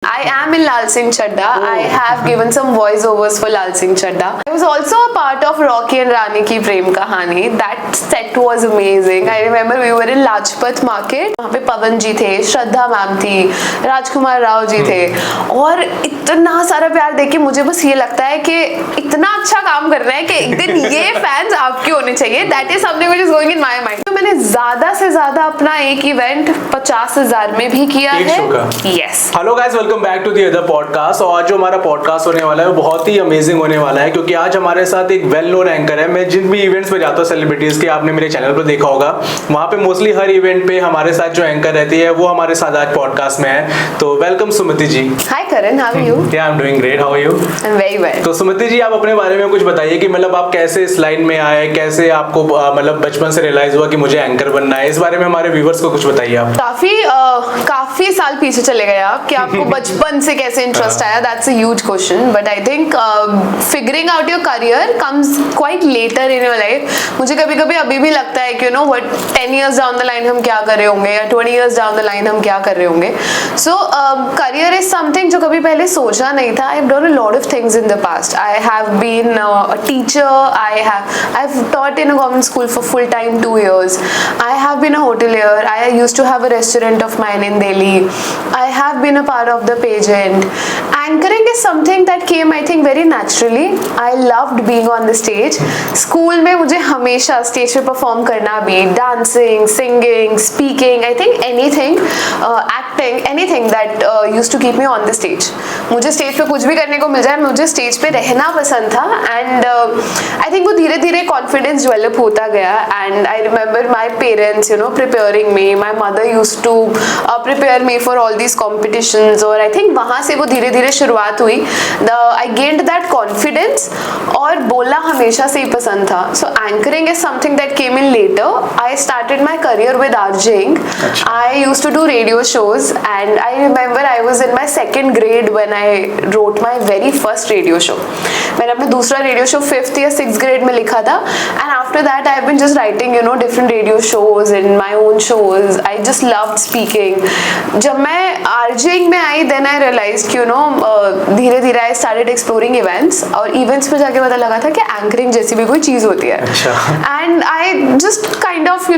I am in Lal Singh Chadda. I have given some voiceovers for Lal Singh Chadda. I was also a part of Rocky and Rani Ki Prem Kahani. That set was amazing. I remember we were in Lajpat Market. वहाँ पे पवन जी थे, श्रद्धा ma'am थी, राजकुमार राव जी थे और इतना सारा प्यार देके मुझे बस ये लगता है कि इतना अच्छा काम कर रहे हैं कि एक दिन ये फैंस आपके होने चाहिए. That is something which is going in my mind. तो मैंने ज़्यादा से ज़्यादा अपना एक इवेंट 50,000 में भी किया है. Yes. Hello guys, welcome back to the other podcast. और आज जो हमारा पॉडकास्ट होने वाला है वो बहुत ही अमेजिंग होने वाला है, क्योंकि आज हमारे साथ एक वेल नोन एंकर है. मैं जिन भी इवेंट्स पे जाता हूँ सेलिब्रिटीज के, आपने मेरे चैनल पर देखा होगा, वहाँ पे मोस्टली हर इवेंट पे हमारे साथ जो एंकर रहती है वो हमारे साथ आज पॉडकास्ट में है. तो welcome Sumati ji. Hi Karan, how are you? Yeah I am doing great, how are you? I am very well. तो सुमति जी, आप अपने बारे में कुछ बताइए कि मतलब आप कैसे इस लाइन में आए, कैसे आपको मतलब बचपन से रियलाइज हुआ कि मुझे एंकर बनना है. इस बारे में हमारे व्यूअर्स को कुछ बताइए आप. काफी साल पीछे चले गए आप कि आपको बचपन से कैसे इंटरेस्ट आया. That's a huge question, but I think figuring out your career comes quite later in your life. मुझे कभी कभी अभी भी लगता है कि you know what 10 years down the line हम क्या कर रहे होंगे या 20 years डाउन द लाइन हम क्या कर रहे होंगे. सो करियर इज समथिंग जो कभी पहले सोचा नहीं था. I have done a lot of things in the past. I have been a teacher. I have taught in a government school for full time 2 years. I have been a hotelier. I used to have a restaurant of mine in Delhi. I have been a part of the pageant. Anchoring is something that came, I think, very naturally. I loved being on the stage. School में मुझे हमेशा stage पे perform करना भी, dancing, singing, speaking, I think anything, acting, anything that used to keep me on the stage. मुझे stage पे कुछ भी करने को मिल जाए, मुझे स्टेज पे रहना पसंद था. एंड आई थिंक वो धीरे धीरे कॉन्फिडेंस डेवलप होता गया. And I remember my parents preparing me. My mother used to prepare me for all these competitions. और I think वहाँ से वो धीरे धीरे शुरुआत हुई. I gained that confidence और बोलना हमेशा से ही पसंद था. So anchoring is something that came in later. I started my career with RJing. I used to do radio shows and I remember I was in my second grade when I wrote my very first radio show. मैंने अपना दूसरा radio show 5th या 6th grade में लिखा था. And after that I have been just writing different radio shows in my own shows. I just loved speaking. जब मैं RJing में आई then I realized कि धीरे धीरे I started exploring events. और events पे जाके पता लगा था कि anchoring जैसी भी कोई चीज़ होती है. And I just kind of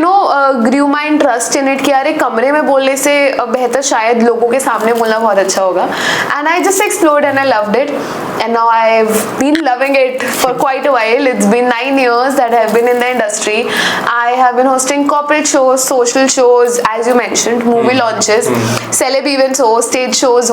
grew my interest in it कि यार एक कमरे में बोलने से बेहतर शायद लोगों के सामने बोलना बहुत अच्छा होगा. And I just explored and I loved it. And now I've been loving it for quite a while. It's been 9 years that I've been in the industry. I have been hosting corporate shows, social shows, as you mentioned, movie launches, celeb events, stage shows,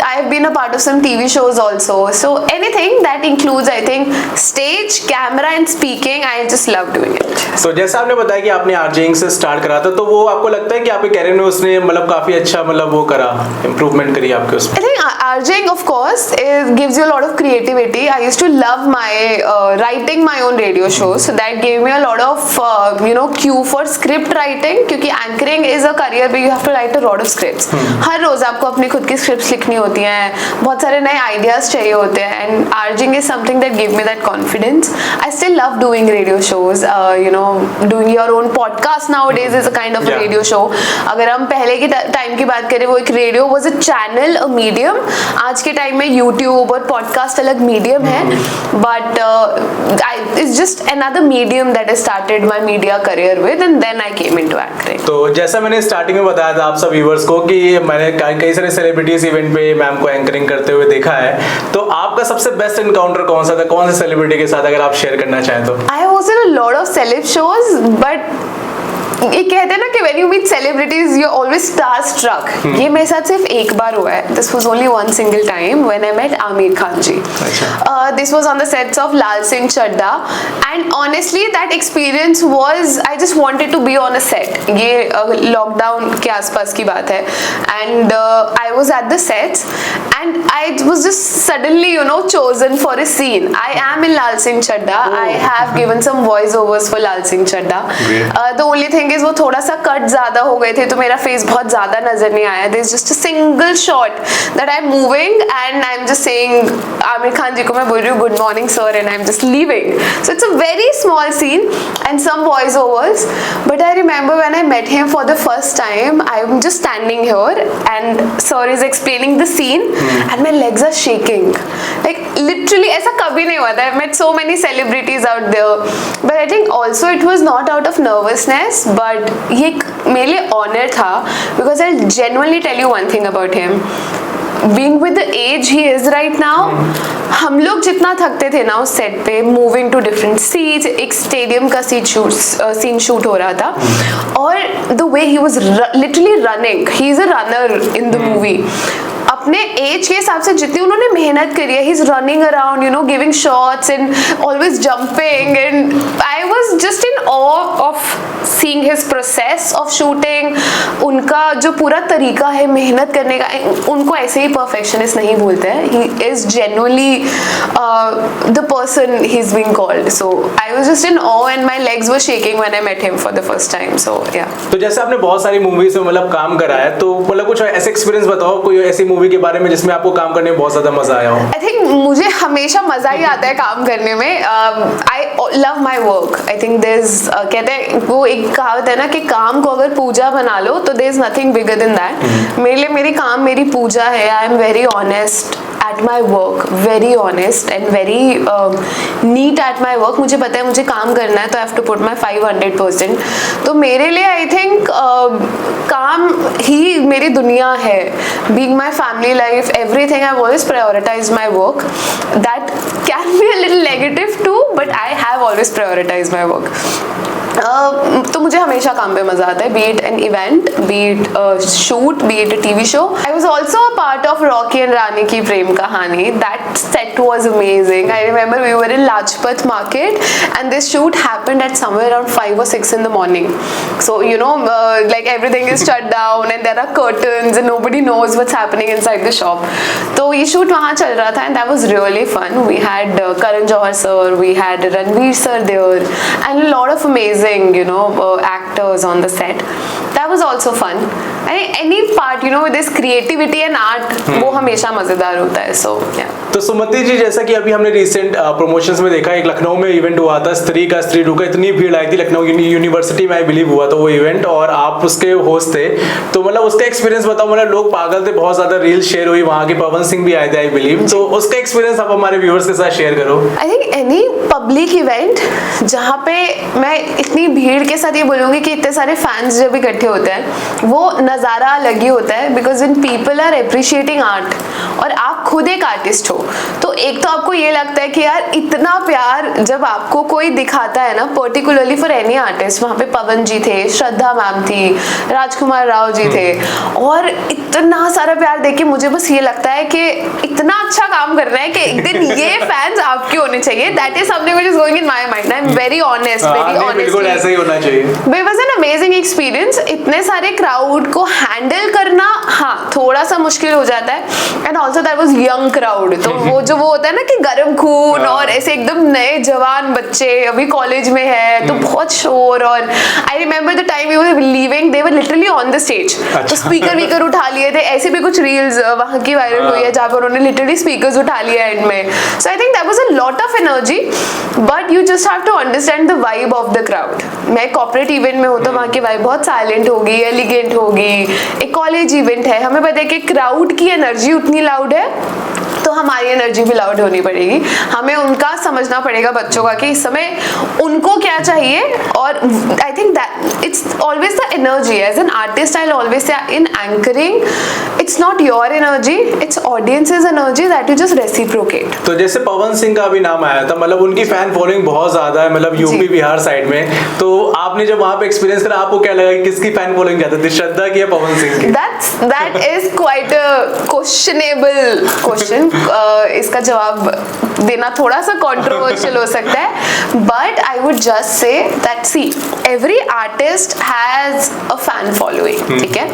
I've been a part of some TV shows also. So anything that includes, I think, stage, camera and speaking, I just love doing it. So जैसा आपने बताया कि आपने RJing से start करा था, तो वो आपको लगता है कि आपके कैरियर में उसने मतलब काफी अच्छा मतलब वो करा, इम्प्रूवमेंट करी आपके उसमें? I think RJing, of course, gives you a lot of creativity. I used to love my writing my own radio shows, so that gave me a lot of cue for script writing. क्योंकि anchoring is a career where you have to write a lot of scripts. हर रोज आपको अपनी खुद की scripts लिखनी होती हैं, बहुत सारे नए ideas चाहिए होते हैं. And RJing is something that gave me that confidence. I still love doing radio shows. Doing your own podcast nowadays is a kind of a radio show. अगर हम पहले के टाइम की बात करें, वो एक radio was a channel, a medium. आज के टाइम में YouTube और podcast अलग medium है, but it's just another medium that I started my media career with, and then I came into anchoring. तो जैसा मैंने स्टार्टिंग में बताया था आप सब व्यूअर्स को कि मैंने कई सारे सेलिब्रिटीज इवेंट पे मैम को एंकरिंग करते हुए देखा है, तो आपका सबसे बेस्ट एनकाउंटर कौन सा था, कौन से सेलिब्रिटी के साथ, अगर आप शेयर करना चाहें तो? I was in a lot of celeb shows, but ये कहते हैं ना कि when you meet celebrities you're always starstruck. ये मेरे साथ सिर्फ एक बार हुआ है. This was only one single time when I met Aamir Khan ji. This was on the sets of Lal Singh Chadda, and honestly that experience was, I just wanted to be on a set. ये lockdown के आसपास की बात है, and I was at the sets and I was just suddenly chosen for a scene. I am in Lal Singh Chadda. I have given some voiceovers for Lal Singh Chadda. The only thing thing is वो थोड़ा सा cut ज्यादा हो गए थे तो मेरा face बहुत ज्यादा नजर नहीं आया. There is just a single shot that I am moving and I am just saying Aamir Khan ji को मैं बोल रही हूँ good morning sir and I am just leaving. So it's a very small scene and some voice overs. But I remember when I met him for the first time I am just standing here and sir is explaining the scene and my legs are shaking. Like literally ऐसा कभी नहीं हुआ था. I met so many celebrities out there but I think also it was not out of nervousness but ये मेरे लिए honour था because I genuinely tell you one thing about him. Being with the age he is right now, हम लोग जितना थकते थे ना उस सेट पे मूविंग टू डिफरेंट सीट्स. एक स्टेडियम का सीन शूट हो रहा था और the way he was literally running. He is a runner in the movie. अपने एज के हिसाब से जितनी उन्होंने मेहनत करी है, he is running around you know giving shots and always jumping and I was just in awe of seeing his process of shooting. उनका जो पूरा तरीका है मेहनत करने का, उनको ऐसे ही परफेक्शनिस्ट नहीं बोलते हैं. He is genuinely the person he is being called. So I was just in awe and my legs were shaking when I met him for the first time. So yeah. तो जैसे आपने बहुत सारी movies में मतलब काम करा है तो मतलब कुछ ऐसे एक्सपीरियंस बताओ कोई ऐसी मूवी के बारे में जिसमें आपको काम करने में बहुत ज्यादा मजा आया हो. आई थिंक मुझे हमेशा मजा ही आता है काम करने में. I love my work. I think there is कहते हैं वो एक कहावत है ना कि काम को अगर पूजा बना लो तो there is nothing bigger than that. मेरे लिए मेरी काम मेरी पूजा है. I am very honest at my work, very honest and very neat at my work. मुझे पता है मुझे काम करना है तो I have to put my 500%. तो मेरे लिए I think काम ही मेरी दुनिया है. Being my family life, everything, I've always prioritized my work. That can be a little negative too, but I have always prioritized my work. तो मुझे हमेशा काम पे मजा आता है. Be it an event, be it shoot, be it TV show. I was also a part of Rocky and Rani Ki Prem Kahani. That set was amazing. I remember we were in Lajpat market and this shoot happened at somewhere around 5 or 6 in the morning. So you know like everything is shut down and there are curtains and nobody knows what's happening inside the shop. तो ये shoot वहाँ चल रहा था and that was really fun. We had Karan Johar sir, we had Ranveer sir there and a lot of amazing you know actors on the set. That was also fun. Any part you know with this creativity and art वो हमेशा मजेदार होता है. So yeah. तो सुमति जी जैसा कि अभी हमने रिसेंट प्रमोशंस में देखा एक लखनऊ में इवेंट हुआ था स्त्री का स्त्री टू का. इतनी भीड़ आई थी लखनऊ यूनिवर्सिटी में आई बिलीव हुआ था वो इवेंट और आप उसके होस्ट थे. तो मतलब उसका एक्सपीरियंस बताओ. मतलब लोग पागल थे, बहुत ज्यादा रील शेयर हुई. वहाँ के पवन सिंह भी आए थे आई बिलीव. तो उसका एक्सपीरियंस आप हमारे व्यूअर्स के साथ शेयर करो. I think any public event जहाँ पे मैं इतनी भीड़ के साथ ये बोलूँगी कि इतने सारे फैंस जब इकट्ठे होते हैं वो नज़ारा अलग ही होता है. Because when people are appreciating art और आप खुद एक आर्टिस्ट हो तो एक तो आपको ये लगता है कि यार इतना प्यार जब आपको कोई दिखाता है ना, पर्टिकुलरली फॉर एनी आर्टिस्ट. वहाँ पे पवन जी थे, श्रद्धा मैम थी, राजकुमार राव जी थे और इतना सारा प्यार देख के मुझे बस ये लगता है कि इतना अच्छा काम कर रहे हैं कि एक दिन ये फैंस आपके होने चाहिए. That is something which is going in my mind. I am very honest, very honest. बिल्कुल ऐसा ही होना चाहिए. It was an amazing experience. इतने सारे क्राउड को हैंडल करना हाँ थोड़ा सा मुश्किल हो जाता है. And also that was young crowd. तो वो जो वो होता है ना कि गर्म खून और ऐसे एकदम नए जवान बच्चे अभी कॉलेज में है तो बहुत शोर. और I remember the time we were leaving they were literally on the stage. तो स्पीकर वीकर उठा लिए थे. ऐसे भी कुछ रील्स वहाँ की वायरल हुई है जहाँ पर उन्होंने लिटरली स्पीकर्स उठा लिया एंड में. So I think that was a lot of energy but you just have to understand the vibe of the crowd. मैं कॉर्पोरेट इवेंट में हूँ तो वहाँ की वाइब बहुत साइलेंट होगी, एलिगेंट होगी. एक कॉलेज इवेंट है, हमें पता है कि क्राउड की एनर्जी उतनी लाउड है तो हमारी एनर्जी भी लाउड होनी पड़ेगी. हमें उनका समझना पड़ेगा बच्चों का कि इस समय उनको क्या चाहिए. और I think that it's always the energy. As an artist I always say in anchoring it's not your energy, it's audience's energy that you just reciprocate. तो जैसे पवन सिंह का भी नाम आया था, मतलब उनकी फैन फॉलोइंग बहुत ज्यादा है, मतलब यूपी बिहार साइड में. तो आपने जब वहाँ पे एक्सपीरियंस करा आपको क्या लगा, किसकी फैन फॉलोइंग ज्यादा थी, श्रद्धा की या पवन सिंह की? That is quite a questionable question. इसका जवाब देना थोड़ा सा कंट्रोवर्शियल हो सकता है but I would just say that see every artist has a fan following, ठीक है।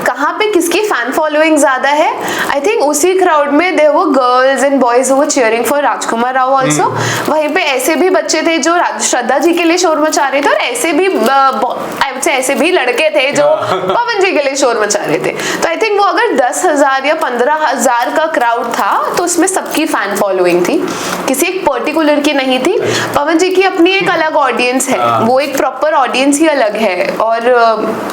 कहाँ पे किसकी फैन फॉलोइंग ज्यादा है? आई थिंक उसी क्राउड में there were girls and boys who were cheering for Rajkummar Rao also. वहीं पे ऐसे भी बच्चे थे जो श्रद्धा जी के लिए शोर मचा रहे थे, और ऐसे भी आई वुड से ऐसे भी लड़के थे जो पवन जी के लिए शोर मचा रहे थे। तो आई थिंक वो अगर 10,000 या 15,000 का क्राउड था तो उसमें सबकी फैन फॉलोइंग थी, किसी एक पर्टिकुलर की नहीं थी। पवन जी की अपनी एक अलग ऑडियंस है, वो एक प्रॉपर ऑडियंस ही अलग है, और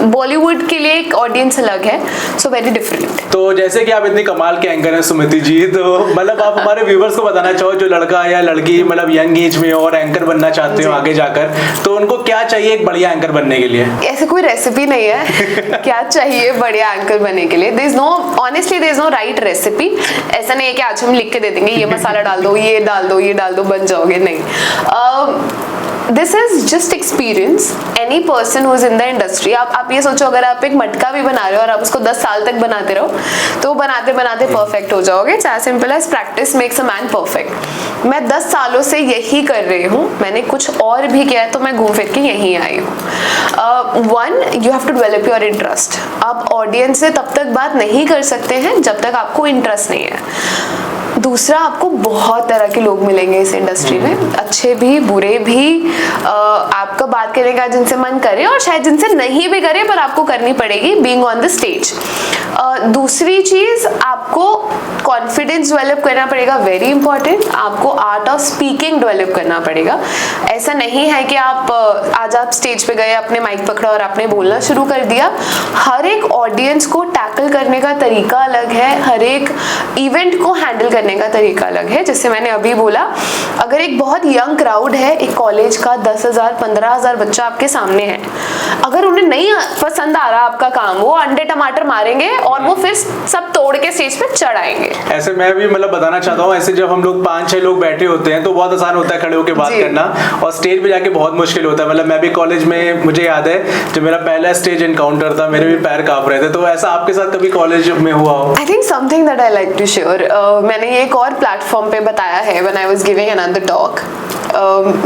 बॉलीवुड के लिए एक ऑडियंस अलग है, सो वेरी डिफरेंट। तो जैसे कि आप इतनी कमाल के एंकर हैं सुमिति जी, तो मतलब आप हमारे व्यूवर्स को बताना चाहो जो लड़का या लड़की मतलब यंग एज में और एंकर बनना चाहते हो आगे जाकर, तो उनको क्या चाहिए एक बढ़िया एंकर बनने के लिए? ऐसे कोई रेसिपी नहीं है क्या चाहिए बढ़िया एंकर बनने के लिए। There is no, honestly there is no right recipe. ऐसा नहीं है कि आज हम लिख के दे देंगे ये मसाला डाल दो, ये डाल दो, ये डाल दो, बन जाओगे, नहीं। This is just experience. Any person who is in the industry, आप ये सोचो अगर आप एक मटका भी बना रहे हो और आप उसको 10 साल तक बनाते रहो तो बनाते बनाते परफेक्ट हो जाओगे। It's as simple as practice makes a man perfect. मैं 10 सालों से यही कर रही हूँ, मैंने कुछ और भी किया है तो मैं घूम फिर के यहीं आई हूँ। One, you have to develop your interest. आप ऑडियंस से तब तक बात नहीं कर सकते हैं जब तक आपको इंटरेस्ट नहीं है। दूसरा, आपको बहुत तरह के लोग मिलेंगे इस इंडस्ट्री में, अच्छे भी बुरे भी। आपका बात करने का जिनसे मन करे और शायद जिनसे नहीं भी करे, पर आपको करनी पड़ेगी बीइंग ऑन द स्टेज। दूसरी चीज, आपको कॉन्फिडेंस डेवलप करना पड़ेगा, वेरी इंपॉर्टेंट। आपको आर्ट ऑफ स्पीकिंग डेवलप करना पड़ेगा। ऐसा नहीं है कि आप आज आप स्टेज पे गए, अपने माइक पकड़ा और आपने बोलना शुरू कर दिया। हर एक ऑडियंस को टैकल करने का तरीका अलग है, हर एक इवेंट को हैंडल करने का तरीका अलग है। जैसे मैंने अभी बोला, अगर एक बहुत यंग क्राउड है, एक कॉलेज का 10,000 15,000 बच्चा आपके सामने है, अगर उन्हें नहीं पसंद आ रहा आपका काम, वो अंडे टमाटर मारेंगे और वो फिर सब तोड़ के स्टेज पे चढ़ाएंगे। ऐसे मैं भी मतलब बताना चाहता हूँ, ऐसे जब हम लोग 5-6 लोग बैठे होते हैं तो बहुत आसान होता है खड़े होकर बात करना, और स्टेज पे जाके बहुत मुश्किल होता है। मतलब मैं भी कॉलेज में, मुझे याद है जब मेरा पहला स्टेज एनकाउंटर था, मेरे भी पैर कांप रहे थे। तो ऐसा आपके साथ कभी कॉलेज में हुआ हो? I think something that I like to share, मैंने ये एक और प्लेटफॉर्म पे बताया है when I was giving another talk.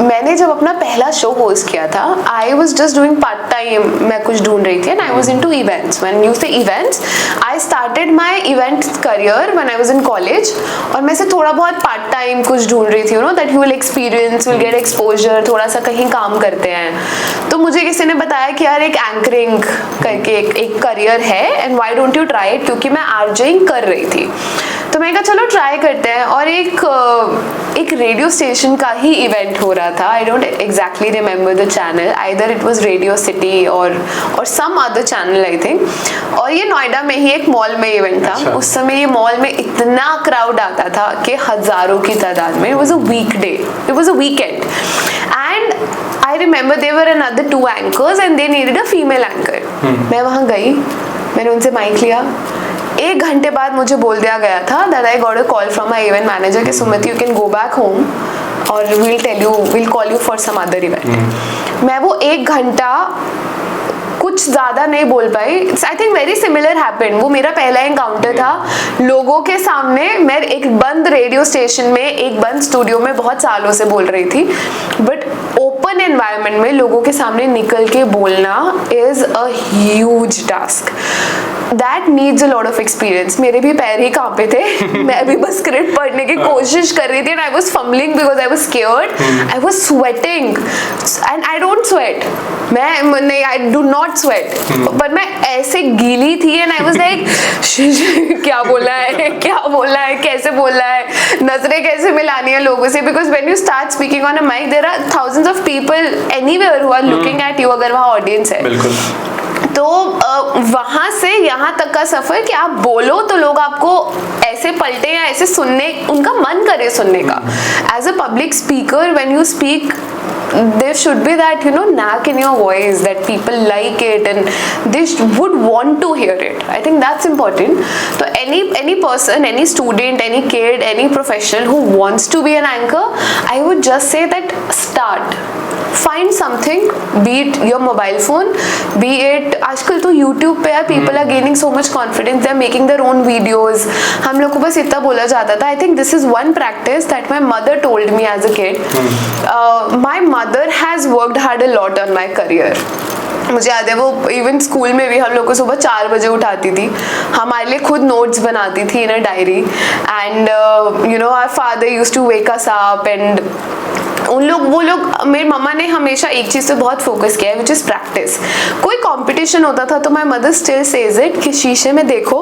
मैंने जब अपना पहला शो होस्ट किया था, I was just doing part time, मैं कुछ ढूंढ रही थी, and I was into events. When you say events, I started my event career when I was in college, और मैं से थोड़ा बहुत पार्ट टाइम कुछ ढूंढ रही थी, you know, that you will experience, will get exposure, थोड़ा सा कहीं काम करते हैं। तो मुझे किसी ने बताया कि यार एक एंकरिंग करके एक करियर है, and why don't you try it, क्योंकि मैं आरजेइंग कर रही थी। तो मैं कहा चलो ट्राई करते हैं, और एक रेडियो स्टेशन का ही इवेंट हो रहा था। I don't exactly remember the channel, either it was radio city और some other channel I think, और ये नोएडा में ही एक मॉल में इवेंट था। उस समय ये मॉल में इतना क्राउड आता था कि हजारों की तादाद में। It was a weekday, it was a weekend, and I remember there were another 2 anchors and they needed a female anchor. मैं वहाँ गई, मैंने उनसे माइक लिया। 1 घंटे बाद मुझे बोल दिया गया था that I got a call from my event manager कि Sumit you can go back home और we'll call you for some other event। मैं वो 1 घंटा कुछ ज्यादा नहीं बोल पाई। I think very similar happened. वो मेरा पहला एनकाउंटर था लोगों के सामने। मैं एक बंद रेडियो स्टेशन में, एक बंद स्टूडियो में बहुत सालों से बोल रही थी, बट ओपन एनवायरनमेंट में लोगों के सामने निकल के बोलना is a huge task that needs a lot of experience. मेरे भी पैर ही कांपे थे। मैं भी बस स्क्रिप्ट पढ़ने की कोशिश कर रही थी, and I was fumbling because I was scared, I was sweating, and I don't sweat, मैं आई डू नॉट स्वेट, पर मैं ऐसे गीली थी, एंड आई वाज लाइक क्या बोला है, क्या बोला है, कैसे बोला है, नजरें कैसे मिलानी है लोगों से, because when you start speaking on a mic there are thousands of people anywhere who are looking at you, अगर वहाँ ऑडियंस है। बिल्कुल। तो वहां से यहाँ तक का सफर कि आप बोलो तो लोग आपको ऐसे पलटे या ऐसे सुनने, उनका मन करे सुनने का। As a public speaker when you speak, there should be that, you know, knack in your voice that people like it and they would want to hear it. I think that's important. So any person, any student, any kid, any professional who wants to be an anchor, I would just say that start. Find something, be it your mobile phone, be it आजकल तो YouTube पे यार people are gaining so much confidence, they are making their own videos. हम लोग को बस इतना बोला जाता था. I think this is one practice that my mother told me as a kid. My mother has worked hard a lot on my career. मुझे याद है वो इवन स्कूल में भी हम लोग को सुबह 4 बजे उठाती थी, हमारे लिए खुद नोट्स बनाती थी in a diary. And you know our father used to wake us up. एंड वो लोग मेरी मम्मा ने हमेशा एक चीज़ पे बहुत फोकस किया है, विच इज़ प्रैक्टिस. कोई कंपटीशन होता था तो my mother still says it कि शीशे में देखो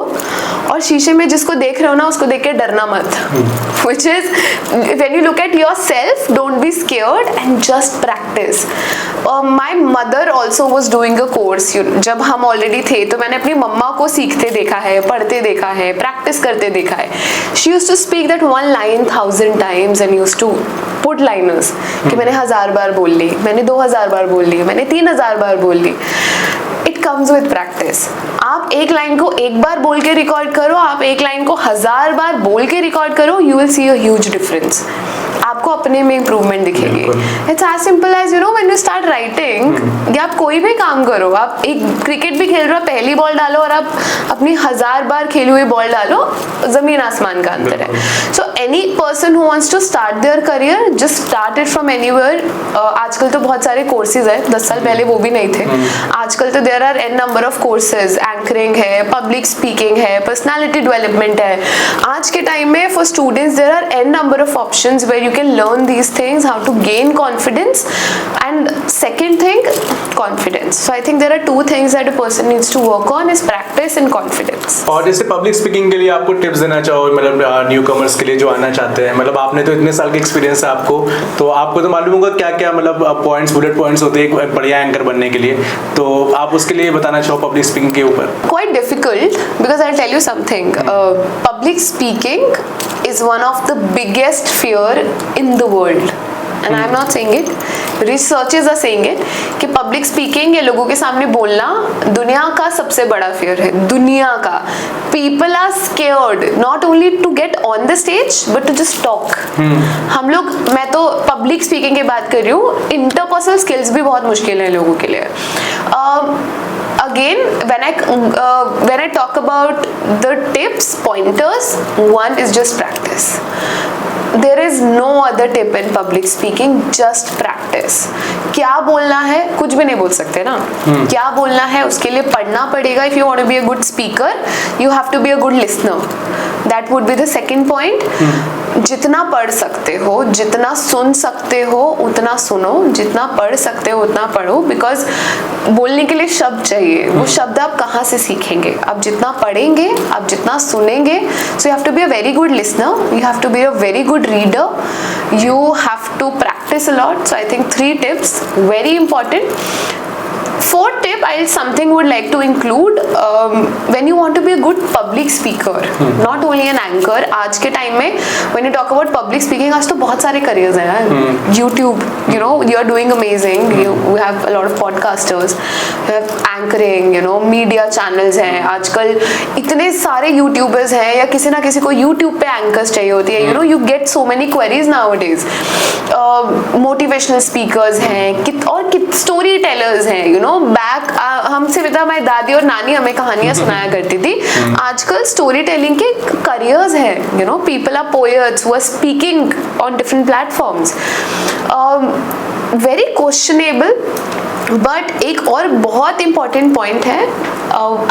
और शीशे में जिसको देख रहे हो ना उसको देख के डरना मत. Which is when you look at your self, don't be scared and just practice. My mother also was doing a course. जब हम ऑलरेडी थे तो मैंने अपनी मम्मा को सीखते देखा है, पढ़ते देखा है, प्रैक्टिस करते देखा है. She used to speak that one line 1000 times and used to put liners कि मैंने 1000 बार बोल ली, मैंने 2000 बार बोल ली, मैंने 3000 बार बोल ली. It comes with practice. आप एक लाइन को एक बार बोल के रिकॉर्ड करो, आप एक लाइन को 1000 बार बोल के रिकॉर्ड करो, you will see a huge difference. आपको अपने में इंप्रूवमेंट दिखेगी. It's as simple as you know when you start writing, या आप कोई भी काम करो, आप एक क्रिकेट भी खेल रहे हो, पहली बॉल डालो और आप अपनी 1000 बार खेली हुई बॉल डालो, जमीन आसमान का अंतर है. So any person who wants to start their career, just start it from anywhere. आजकल तो बहुत सारे कोर्सेज है, 10 साल पहले वो भी नहीं थे. आजकल तो there are an number of courses. Anchoring है, पब्लिक स्पीकिंग है, पर्सनालिटी डेवलपमेंट है. आज के टाइम में for students there are an number of options where you can learn these things, how to gain confidence. And second thing, confidence. So I think there are 2 things that a person needs to work on is practice and confidence. और जैसे public speaking के लिए आपको tips देना चाहो, मतलब new commerce के लिए जो आना चाहते हैं, मतलब आपने तो इतने साल का एक्सपीरियंस है आपको, तो आपको तो मालूम होगा क्या क्या मतलब पॉइंट्स, बुलेट पॉइंट्स होते हैं एक बढ़िया एंकर बनने के लिए. तो आप उसके लिए बताना चाहो पब्लिक स्पीकिंग के ऊपर. Quite difficult because I'll tell you something. Public speaking is one of the biggest fear in the world. And I'm not saying it. Researchers are saying it कि public speaking या लोगों के सामने बोलना दुनिया का सबसे बड़ा fear है. दुनिया का. People are scared not only to get on the stage but to just talk. हम लोग, मैं तो public speaking की बात कर रही हूँ, interpersonal skills भी बहुत मुश्किल है लोगों के लिए. Again, when I talk about the tips, pointers, one is just practice. There is no other tip in public speaking, just practice. क्या बोलना है, कुछ भी नहीं बोल सकते ना. क्या बोलना है उसके लिए पढ़ना पड़ेगा. If you want to be a good speaker, you have to be a good listener. That would be the second point. जितना पढ़ सकते हो, जितना सुन सकते हो उतना सुनो, जितना पढ़ सकते हो उतना पढ़ो. बिकॉज बोलने के लिए शब्द चाहिए, वो शब्द आप कहाँ से सीखेंगे. आप जितना पढ़ेंगे, आप जितना सुनेंगे. So you have to be a very good listener, you have to be a very good reader, you have to practice a lot. So I think 3 tips very important. 4th tip I something would like to include, when you want to be a good public speaker, not only an anchor. आज के time में when you talk about public speaking, आज तो बहुत सारे careers हैं यार. YouTube, you know, you are doing amazing. We have a lot of podcasters, you have anchoring, you know, media channels हैं. आजकल इतने सारे YouTubers हैं, या किसी ना किसी को YouTube पे anchors चाहिए होती है. You know, you get so many queries nowadays. Motivational speakers हैं, और story tellers हैं. You know, बैक हमसे बेटा हमारी दादी और नानी हमें कहानियां सुनाया करती थी. आजकल स्टोरी टेलिंग के करियर्स हैं. You know, people are poets who are speaking on different platforms. Very questionable. But एक और बहुत इंपॉर्टेंट पॉइंट है,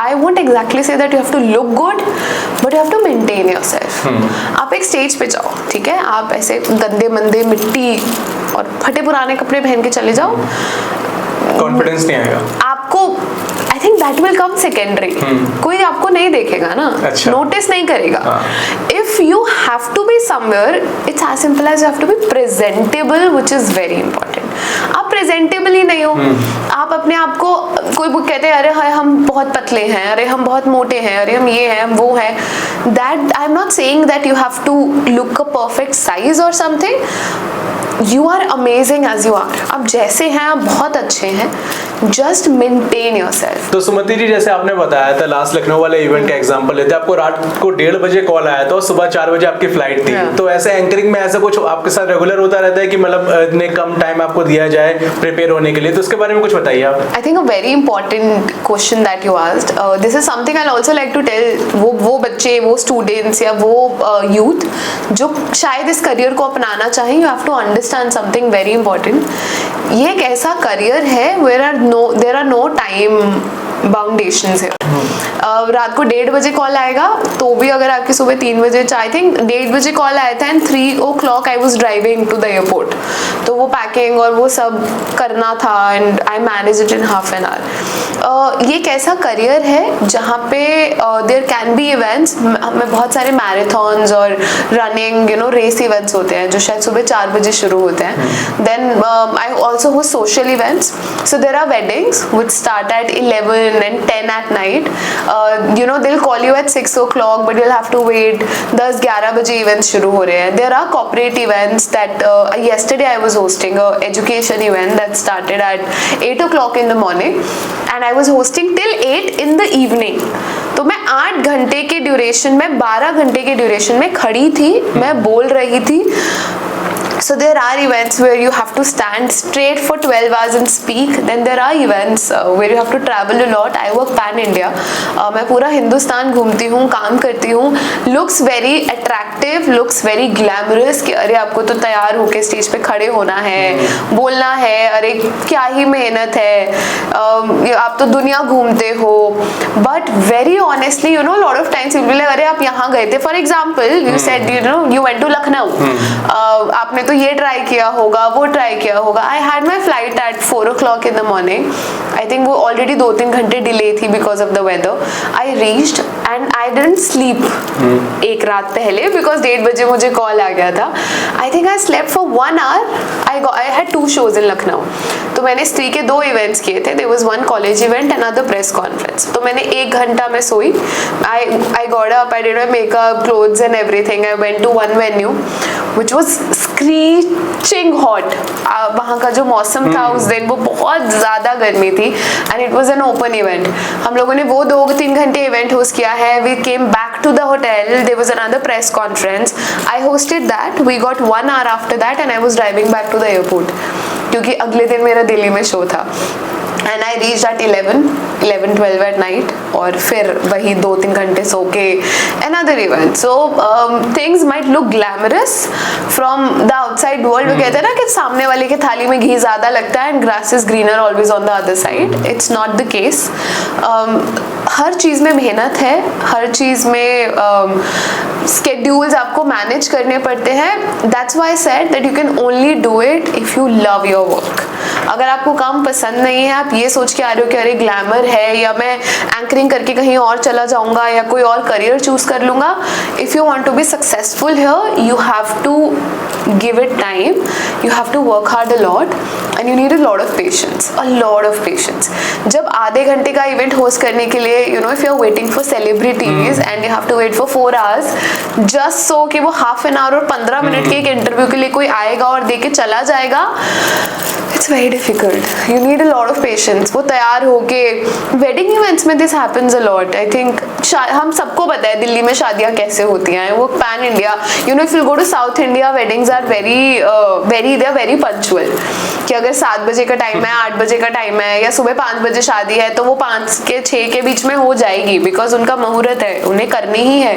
I won't exactly say that you have to look good but you have to maintain yourself. आप एक stage पे जाओ, ठीक है, आप ऐसे गंदे मंदे मिट्टी और फटे पुराने कपड़े पहन के चले जाओ, कॉन्फिडेंस नहीं आएगा आपको. I think that will come secondary. कोई आपको नहीं देखेगा ना, नोटिस नहीं करेगा. If you have to be somewhere, it's as simple as you have to be presentable, which is very important. आप प्रेजेंटेबल ही नहीं हो, आप अपने आप को, कोई कहते हैं अरे हाय हम बहुत पतले हैं, अरे हम बहुत मोटे हैं, अरे हम ये हैं, हम वो हैं. That I am not saying that you have to look a perfect size और something. You are amazing as you are. आप जैसे हैं आप बहुत अच्छे हैं. just maintain yourself. तो सुमति जी, जैसे आपने बताया था लास्ट लखनऊ वाले इवेंट का एग्जांपल लेते, आपको रात को 1:30 बजे कॉल आया था और सुबह 4 बजे आपकी फ्लाइट थी। तो ऐसे एंकरिंग में ऐसा कुछ आपके साथ रेगुलर होता रहता है कि मतलब इतने कम टाइम आपको दिया जाए प्रिपेयर होने के लिए, तो उसके बारे में कुछ बताइए आप। I think a very important question that you asked. This is something I'll also like to tell वो बच्चे, वो स्टूडेंट्स या वो यूथ जो शायद इस करियर को अपनाना चाहें, you have to understand something very important. ये एक ऐसा करियर है there are no time बाउंडेशंस है। रात को 1:30 बजे कॉल आएगा तो भी अगर आपकी सुबह 3 बजे, आई थिंक 1:30 बजे कॉल आया था and 3 o'clock I was driving to the airport, तो वो पैकिंग और वो सब करना था and I manage it in half an hour. ये एक ऐसा करियर है जहाँ पे देयर कैन बी इवेंट्स, हमें बहुत सारे मैराथन्स और रनिंग रेस इवेंट्स होते हैं जो शायद सुबह 4 बजे शुरू होते हैं। Then I also host social events, so there are weddings which start at 11 and 10 at night. They'll call you at 6 o'clock but you'll have to wait. 10-11 बजे events शुरू हो रहे हैं. There are corporate events that yesterday I was hosting a education event that started at 8 o'clock in the morning and I was hosting till 8 in the evening. तो मैं 8 घंटे के duration में, 12 घंटे के ड्यूरेशन में खड़ी थी, मैं बोल रही थी. So there are events where you have to stand straight for 12 hours and speak. Then there are events where you have to travel a lot. I work pan India. मैं पूरा हिंदुस्तान घूमती हूँ, काम करती हूँ. Looks very attractive, looks very glamorous कि अरे आपको तो तैयार होके स्टेज पे खड़े होना है, बोलना है, अरे क्या ही मेहनत है, आप तो दुनिया घूमते हो. But very honestly, lot of times you'll be like, अरे आप यहाँ गए थे. For example, you said, you went to Lucknow. आपने तो ये ट्राई किया होगा, वो ट्राई किया होगा. I had my flight at 4 o'clock in the morning. I think वो ऑलरेडी 2-3 घंटे डिले थी because of the weather. I reached and I didn't sleep एक रात पहले बिकॉज 1:30 बजे मुझे कॉल आ गया था. I think I slept for 1 hour. I had 2 shows in Lucknow. तो मैंने स्त्री के 2 इवेंट्स किए थे. There was one college event and other press conference. तो मैंने 1 घंटा में सोई. I got up, I did my makeup, clothes and everything. I went to one venue which was screeching hot. वहाँ का जो मौसम था उस दिन वो बहुत ज़्यादा गर्मी थी and it was an open event. हम लोगों ने वो 2-3 घंटे इवेंट होस्ट किया है. We came back to the hotel. There was another press conference. I hosted that. We got 1 hour after that and I was driving back to the airport क्योंकि अगले दिन मेरा दिल्ली में शो था. And I reached at 11-12 at night और फिर वही 2-3 घंटे सो के another event. So things might look glamorous from the outside world. वो कहते हैं ना कि सामने वाले के थाली में घी ज़्यादा लगता है and grass is greener always on the other side. It's not the case. हर चीज़ में मेहनत है, हर चीज़ में schedules आपको मैनेज करने पड़ते हैं. That's why I said that you can only do it if you love your work. अगर आपको काम पसंद नहीं है, आप ये सोच के आ रहे हो कि अरे ग्लैमर है या मैं एंकरिंग करके कहीं और चला जाऊंगा या कोई और करियर चूज कर लूंगा. If you want to be successful here you have to give it time, you have to work hard a lot and you need a lot of patience. जब आधे घंटे का इवेंट होस्ट करने के लिए if you are waiting for celebrities and you have to wait for 4 hours just so कि वो half an our और 15 मिनट के एक इंटरव्यू के लिए कोई आएगा और दे के चला जाएगा, it's very difficult. You need a lot of patience. वो तैयार होके wedding events में this happens a lot. I think हम सबको पता है दिल्ली में शादियाँ कैसे होती हैं. वो pan India. If you go to South India, weddings are they are very punctual. कि अगर 7 बजे का टाइम है, 8 बजे का टाइम है या सुबह 5 बजे शादी है तो वो 5 के 6 के बीच में हो जाएगी बिकॉज उनका मुहूर्त है, उन्हें करनी ही है.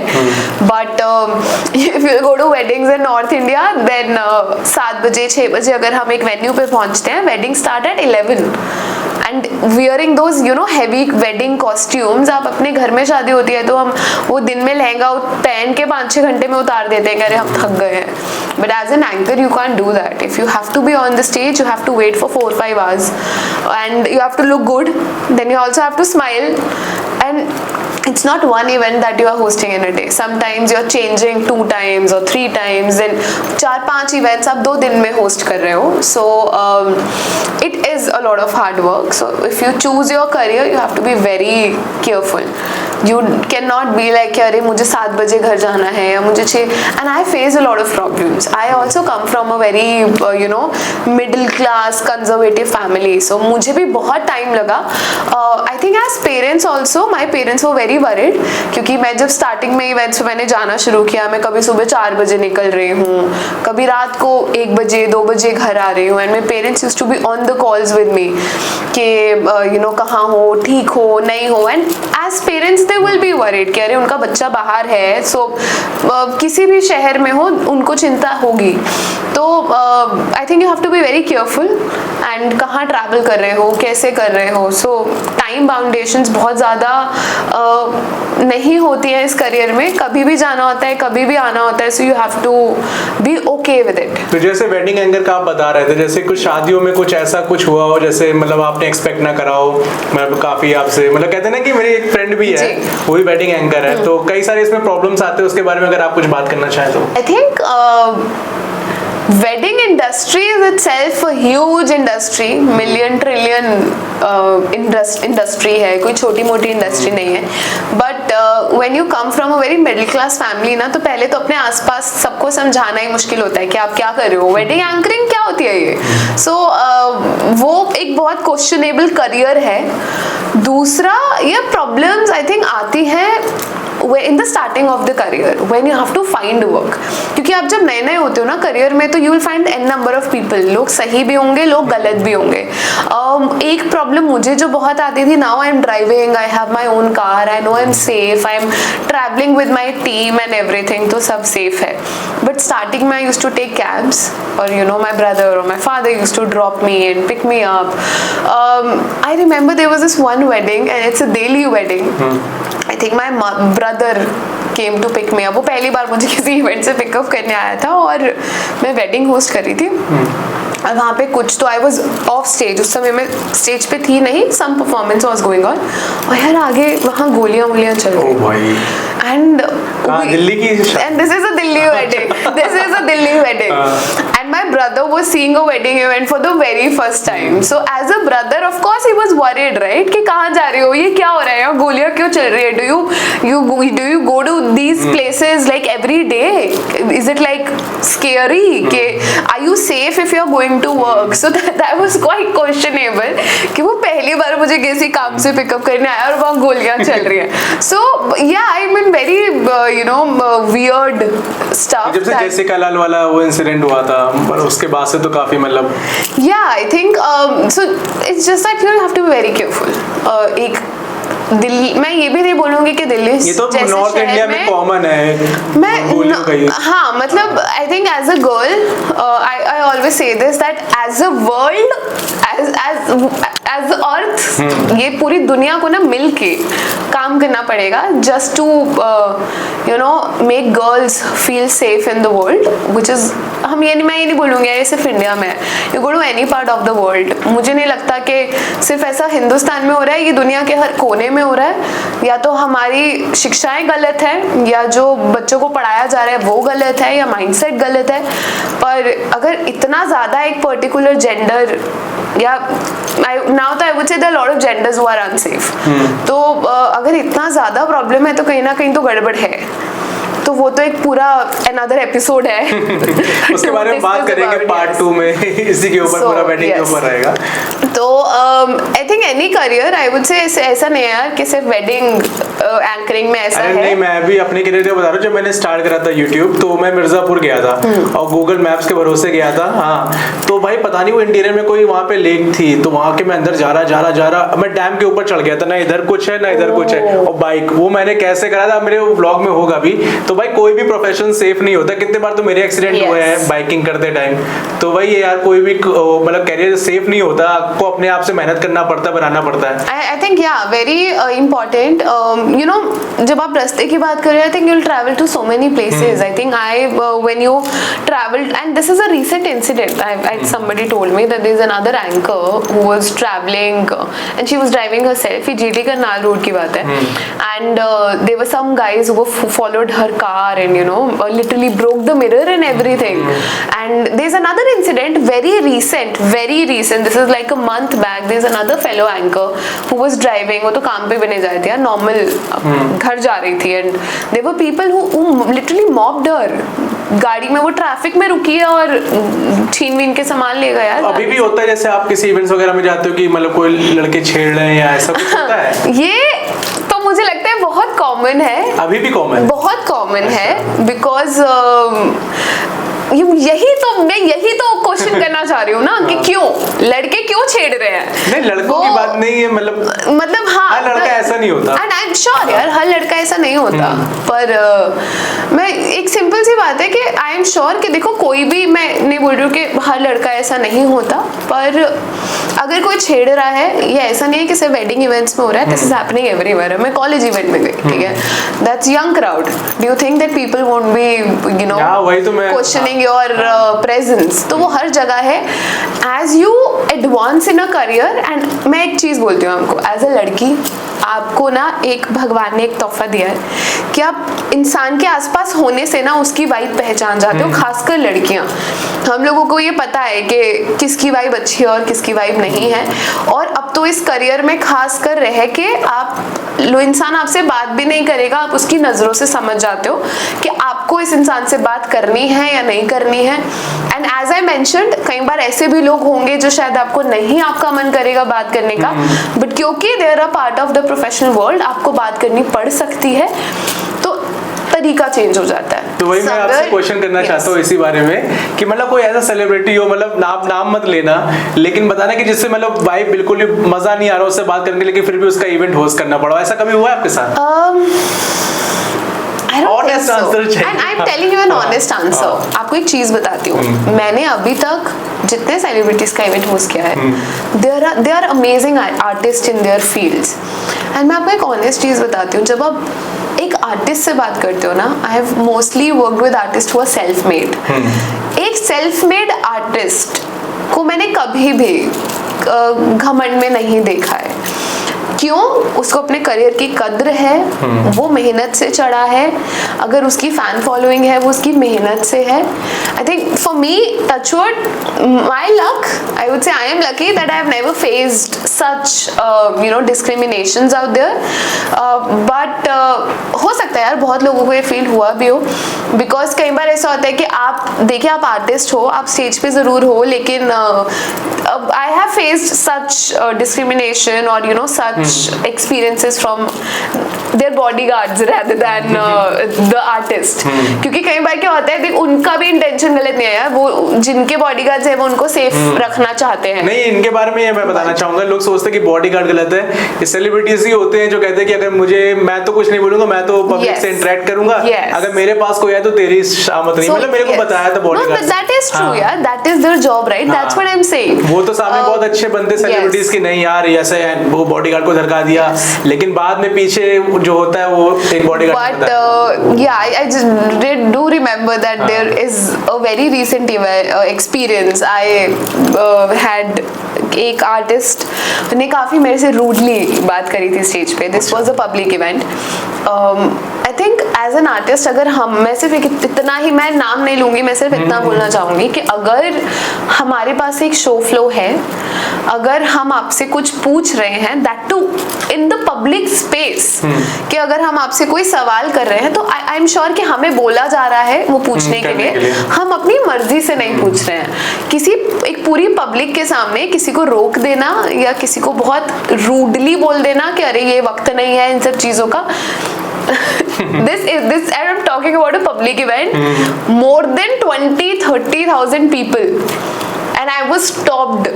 But if you go to weddings in North India, then 7 बजे 6 बजे अगर हम एक वेन्यू पे पहुंचते हैं, wedding start at 11 and wearing those heavy wedding costumes. आप अपने घर में शादी होती है तो हम वो दिन में लहंगा पहन के 5-6 घंटे में उतार देते हैं, अरे हम थक गए हैं. But as an anchor you can't do that. If you have to be on the stage you have to wait for 4-5 hours and you have to look good, then you also have to smile, and it's not one event that you are hosting in a day. Sometimes you're changing 2 times or 3 times, then 4-5 events आप 2 दिन में host कर रहे हो. So it is a lot of hard work. So if you choose your career you have to be very careful. You cannot be like अरे मुझे 7 बजे घर जाना है या मुझे 6, and I face a lot of problems. I also come from a very middle class conservative family, so मुझे भी बहुत टाइम लगा. I think as parents also, my parents were very worried क्योंकि मैं जब स्टार्टिंग में इवेंट्स में मैंने जाना शुरू किया, मैं कभी सुबह 4 बजे निकल रही हूँ, कभी रात को 1 बजे 2 बजे घर आ रही हूँ, and my parents used to be on the calls with me कि कहाँ हो, ठीक हो, नहीं हो, and as parents they will be worried कि अरे उनका बच्चा बाहर है, सो किसी भी शहर में हो उनको चिंता होगी. तो I think you have to be very careful and कहाँ ट्रैवल कर रहे हो, कैसे कर रहे हो. सो टाइम बाउंडेशंस बहुत ज़्यादा नहीं होती है इस करियर में, कभी भी जाना होता है, कभी भी आना होता है, so you have to be okay with it. तो जैसे वेडिंग एंकर का आप बता रहे थे, जैसे कुछ शादियों में कुछ ऐसा कुछ हुआ हो जैसे मतलब आपने एक्सपेक्ट ना करा हो, मतलब काफी आपसे मतलब कहते हैं ना कि मेरी एक फ्रेंड भी है वो भी वेडिंग एंकर है, तो कई सारे इसमें प्रॉब्लम्स आते हैं, उसके बारे में अगर आप कुछ बात करना चाहें तो. I think wedding industry is itself a huge industry, million trillion industry है, कोई छोटी मोटी इंडस्ट्री नहीं है. But when you come from a very middle class family ना, तो पहले तो अपने आसपास सबको समझाना ही मुश्किल होता है कि आप क्या कर रहे हो, वेडिंग एंकरिंग क्या होती है ये. सो वो एक बहुत क्वेश्चनेबल करियर है. दूसरा ये प्रॉब्लम्स आई थिंक आती है in the starting of the career when you have to find work, क्योंकि आप जब नए नए होते हो ना करियर में, तो you will find n number of people, लोग सही भी होंगे, लोग गलत भी होंगे. एक प्रॉब्लम मुझे जो बहुत आती थी, now I am driving, I have my own car, I know I am safe, I am traveling with my team and everything, तो सब safe है. But starting में I used to take cabs, or my brother or my father used to drop me and pick me up. I remember there was this one wedding and it's a Delhi wedding. I think my brother came to pick me up. वो पहली बार मुझे किसी event से pickup करने आया था और मैं वेडिंग होस्ट कर रही थी. और वहाँ पे कुछ तो आई वॉज ऑफ स्टेज, उस समय मैं स्टेज पे थी नहीं, सम परफॉर्मेंस वॉज गोइंग ऑन, और यार आगे वहाँ गोलियाँ चल रही. एंड दिल्ली की, and this is a Delhi wedding. This is a Delhi wedding. And my brother was seeing a wedding event for the very first time. So as a brother, of course, he was worried, right? कि कहाँ जा रहे हो, ये क्या हो रहा है, यहाँ गोलियाँ क्यों चल रही है? Do you go to these places like every day? Is it like scary? कि are you safe if you are going to work? So that was quite questionable. कि वो पहली बार मुझे किसी काम से पिकअप करने आया और वहाँ गोलियाँ चल रही हैं. So yeah, I mean very weird stuff. जब से जेसिका लाल वाला वो इंसिडेंट हुआ था, पर उसके बाद से तो काफी मतलब. Yeah, I think so. It's just that you have to be very careful. एक दिल्ली, मैं ये भी नहीं बोलूंगी कि दिल्ली ये तो नॉर्थ इंडिया में कॉमन है. मैं हाँ मतलब I think as a girl I always say this that as a world as earth ये पूरी दुनिया को ना मिल के काम करना पड़ेगा just to make girls feel safe in the world, which is मैं ये नहीं बोलूँगी ये सिर्फ इंडिया में है, you go to any part of the world. मुझे नहीं लगता कि सिर्फ ऐसा हिंदुस्तान में हो रहा है, ये दुनिया के हर कोने में हो रहा है. या तो हमारी शिक्षाएं गलत है, या जो बच्चों को पढ़ाया जा रहा है वो गलत है, या माइंडसेट गलत है. पर अगर इतना ज़्यादा एक पर्टिकुलर जेंडर या नाउ तो I would say there are lot of genders who are unsafe, तो अगर इतना ज़्यादा प्रॉब्लम है तो कहीं ना कहीं तो गड़बड़ है. तो वो तो एक पूरा अनदर एपिसोड है. उसके बारे में बात करेंगे पार्ट 2 में. इसी के ऊपर पूरा वेडिंग के ऊपर रहेगा. तो I think any career I would say ऐसा नहीं है यार कि सिर्फ वेडिंग एंकरिंग में ऐसा है. नहीं, मैं भी अपने करियर का बता रहा हूँ. जब मैंने स्टार्ट करा था यूट्यूब, तो मैं मिर्जापुर गया था और गूगल मैप्स के भरोसे गया था. हाँ, तो भाई पता नहीं वो इंटीरियर में कोई वहाँ पे लेक थी, तो वहाँ के मैं अंदर जा रहा मैं डैम के ऊपर चढ़ गया था. ना इधर कुछ है ना इधर कुछ है. और बाइक वो मैंने कैसे करा था, मेरे ब्लॉग में होगा भी. तो भाई कोई भी प्रोफेशन सेफ नहीं होता. कितने बार तो मेरे एक्सीडेंट हुए हैं बाइकिंग करते टाइम. तो भाई ये यार कोई भी मतलब कैरियर सेफ नहीं होता. आपको अपने आप से मेहनत करना पड़ता है, बनाना पड़ता है. I think yeah very important. जब आप रास्ते की बात कर रहे हैं, I think you will travel to so many places. I think when you travelled, and this is a recent incident, somebody told me that there is another anchor who was traveling and she was driving herself. ये GT Karnal road की बात है. And there were some guys who followed her car and literally broke the mirror and everything. And there's another incident, very recent, this is like a month back. There's another fellow anchor who was driving, वो तो काम पे भी नहीं जा रही थी यार, नॉर्मल घर जा रही थी, and there were people who literally mobbed her. गाड़ी में वो ट्रैफिक में रुकी है और छीन वीन के सामान ले गया यार। अभी भी होता है जैसे आप किसी इवेंट्स वगैरह में जाते हो कि मतलब कोई लड़के छेड़ रहे हैं या ऐसा कुछ होता है? ये तो मुझे लगता है बहुत कॉमन है, अभी भी कॉमन, बहुत कॉमन है, बिकॉज यही तो क्वेश्चन करना चाह रही हूँ ना कि क्यों लड़के क्यों छेड़ रहे हैं। नहीं, लड़कों की बात नहीं है, मतलब हाँ, हर लड़का ऐसा नहीं होता, एंड आई एम श्योर यार हर लड़का ऐसा नहीं होता, पर मैं एक सिंपल सी बात है कि आई एम श्योर कि देखो कोई भी, मैं नहीं बोल रही हूँ कि हर लड़का ऐसा नहीं होता, पर अगर कोई छेड़ रहा है, ये ऐसा नहीं है कि सिर्फ वेडिंग इवेंट्स में हो रहा है, दिस इज हैपनिंग एवरीवेयर। मैं कॉलेज इवेंट में गई, ठीक है, that's young crowd, do you think that people won't be questioning your presence? तो वो हर जगह है। As you advance in a career, and मैं एक चीज बोलती हूँ आपको, एज अ लड़की आपको ना एक भगवान ने एक तोहफा दिया है कि आप इंसान के आसपास होने से ना उसकी वाइब पहचान जाते हो, खासकर लड़कियां। हम लोगों को ये पता है कि किसकी वाइब अच्छी है और किसकी वाइब नहीं है, और अब तो इस करियर में खास कर रह के आप इंसान आपसे बात भी नहीं करेगा, आप उसकी नजरों से समझ जाते हो कि आपको इस इंसान से बात करनी है या नहीं करनी है। एंड एज आई मेंशन्ड, कई बार ऐसे भी लोग होंगे जो शायद आपको नहीं आपका मन करेगा बात करने का, बट क्योंकि they are a part of the professional world, आपको बात करनी पड़ सकती है, तो तरीका चेंज हो जाता है। तो वही मैं आपसे क्वेश्चन करना चाहता हूँ इसी बारे में कि मतलब कोई ऐसा सेलिब्रिटी हो, मतलब नाम मत लेना, लेकिन बताना कि जिससे मतलब वाइब बिल्कुल ही मजा नहीं आ रहा उससे बात करने के, लेकिन फिर भी उसका इवेंट होस्ट करना पड़ा, ऐसा कभी हुआ है आपके साथ? Honest answer चाहिए। And I'm telling you an honest answer। आपको एक चीज बताती हूँ, मैंने अभी तक जितने सेलिब्रिटीज का इवेंट होस्ट किया है, they are amazing artists in their fields। and मैं आपको एक ऑनेस्ट चीज बताती हूँ, जब आप एक आर्टिस्ट से बात करते हो ना, I have mostly worked with artist who are self made. एक सेल्फ मेड आर्टिस्ट को मैंने कभी भी घमंड में नहीं देखा है। क्यों? उसको अपने करियर की कद्र है, वो मेहनत से चढ़ा है, अगर उसकी फैन फॉलोइंग है वो उसकी मेहनत से है। I think for me, touch wood, my luck, I would say I am lucky that I have never faced such discriminations out there, but हो सकता है यार बहुत लोगों को ये फील हुआ भी हो, बिकॉज कई बार ऐसा होता है कि आप देखिए, आप आर्टिस्ट हो, आप स्टेज पे जरूर हो, लेकिन I have faced such discrimination और such experiences from their bodyguards rather than the artist। क्योंकि कई बार क्या होता है, देख उनका भी इंटेंशन गलत नहीं है यार, वो जिनके बॉडीगार्ड्स है वो उनको सेफ रखना चाहते हैं। नहीं, इनके बारे में ये मैं बताना चाहूंगा, लोग सोचते हैं कि बॉडीगार्ड गलत है, ये सेलिब्रिटीज ही होते हैं जो कहते हैं कि अगर मैं तो कुछ नहीं बोलूंगा, मैं तो पब्लिक से इंटरेक्ट करूंगा, अगर मेरे पास कोई है तो तेरी शामत नहीं, मतलब मेरे को बताया था बॉडीगार्ड। दैट इज ट्रू यार, that is their job, right? That's what I am saying. वो तो सामने बहुत अच्छे बनते सेलिब्रिटीज की, नहीं यार ऐसे वो बॉडीगार्ड को धरका दिया, लेकिन बाद में पीछे जो होता है वो एक बॉडीगार्ड होता है। But yeah, I just do remember that there is a very recent experience I had। एक आर्टिस्ट ने काफी मेरे से रूडली बात करी थी स्टेज पे। This was a public event. I think as an artist, अगर मैं सिर्फ इतना ही, मैं नाम नहीं लूंगी, मैं सिर्फ इतना बोलना चाहूंगी कि अगर हमारे पास एक शो फ्लो है, अगर हम आपसे कुछ पूछ रहे हैं, that too in the public space, कि अगर हम आपसे कोई सवाल कर रहे हैं तो आई एम श्योर कि हमें बोला जा रहा है वो पूछने के लिए, हम अपनी मर्जी से नहीं पूछ रहे हैं। किसी एक पूरी पब्लिक के सामने किसी को रोक देना या किसी को बहुत रूडली बोल देना कि अरे ये वक्त नहीं है इन सब चीजों का, this and I'm talking about a public event, more than 20-30,000 people, and I was stopped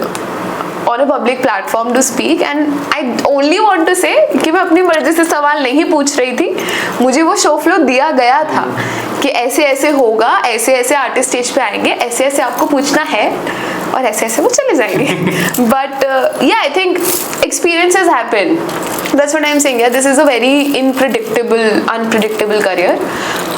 on a public platform to speak, and I only want to say कि मैं अपनी मर्जी से सवाल नहीं पूछ रही थी, मुझे वो शो फ्लो दिया गया था कि ऐसे ऐसे होगा, ऐसे ऐसे आर्टिस्ट स्टेज पे आएंगे, ऐसे ऐसे आपको पूछना है और ऐसे ऐसे वो चले जाएंगे। But yeah, I think experiences happen। That's what I'm saying। Yeah, this is a very unpredictable career।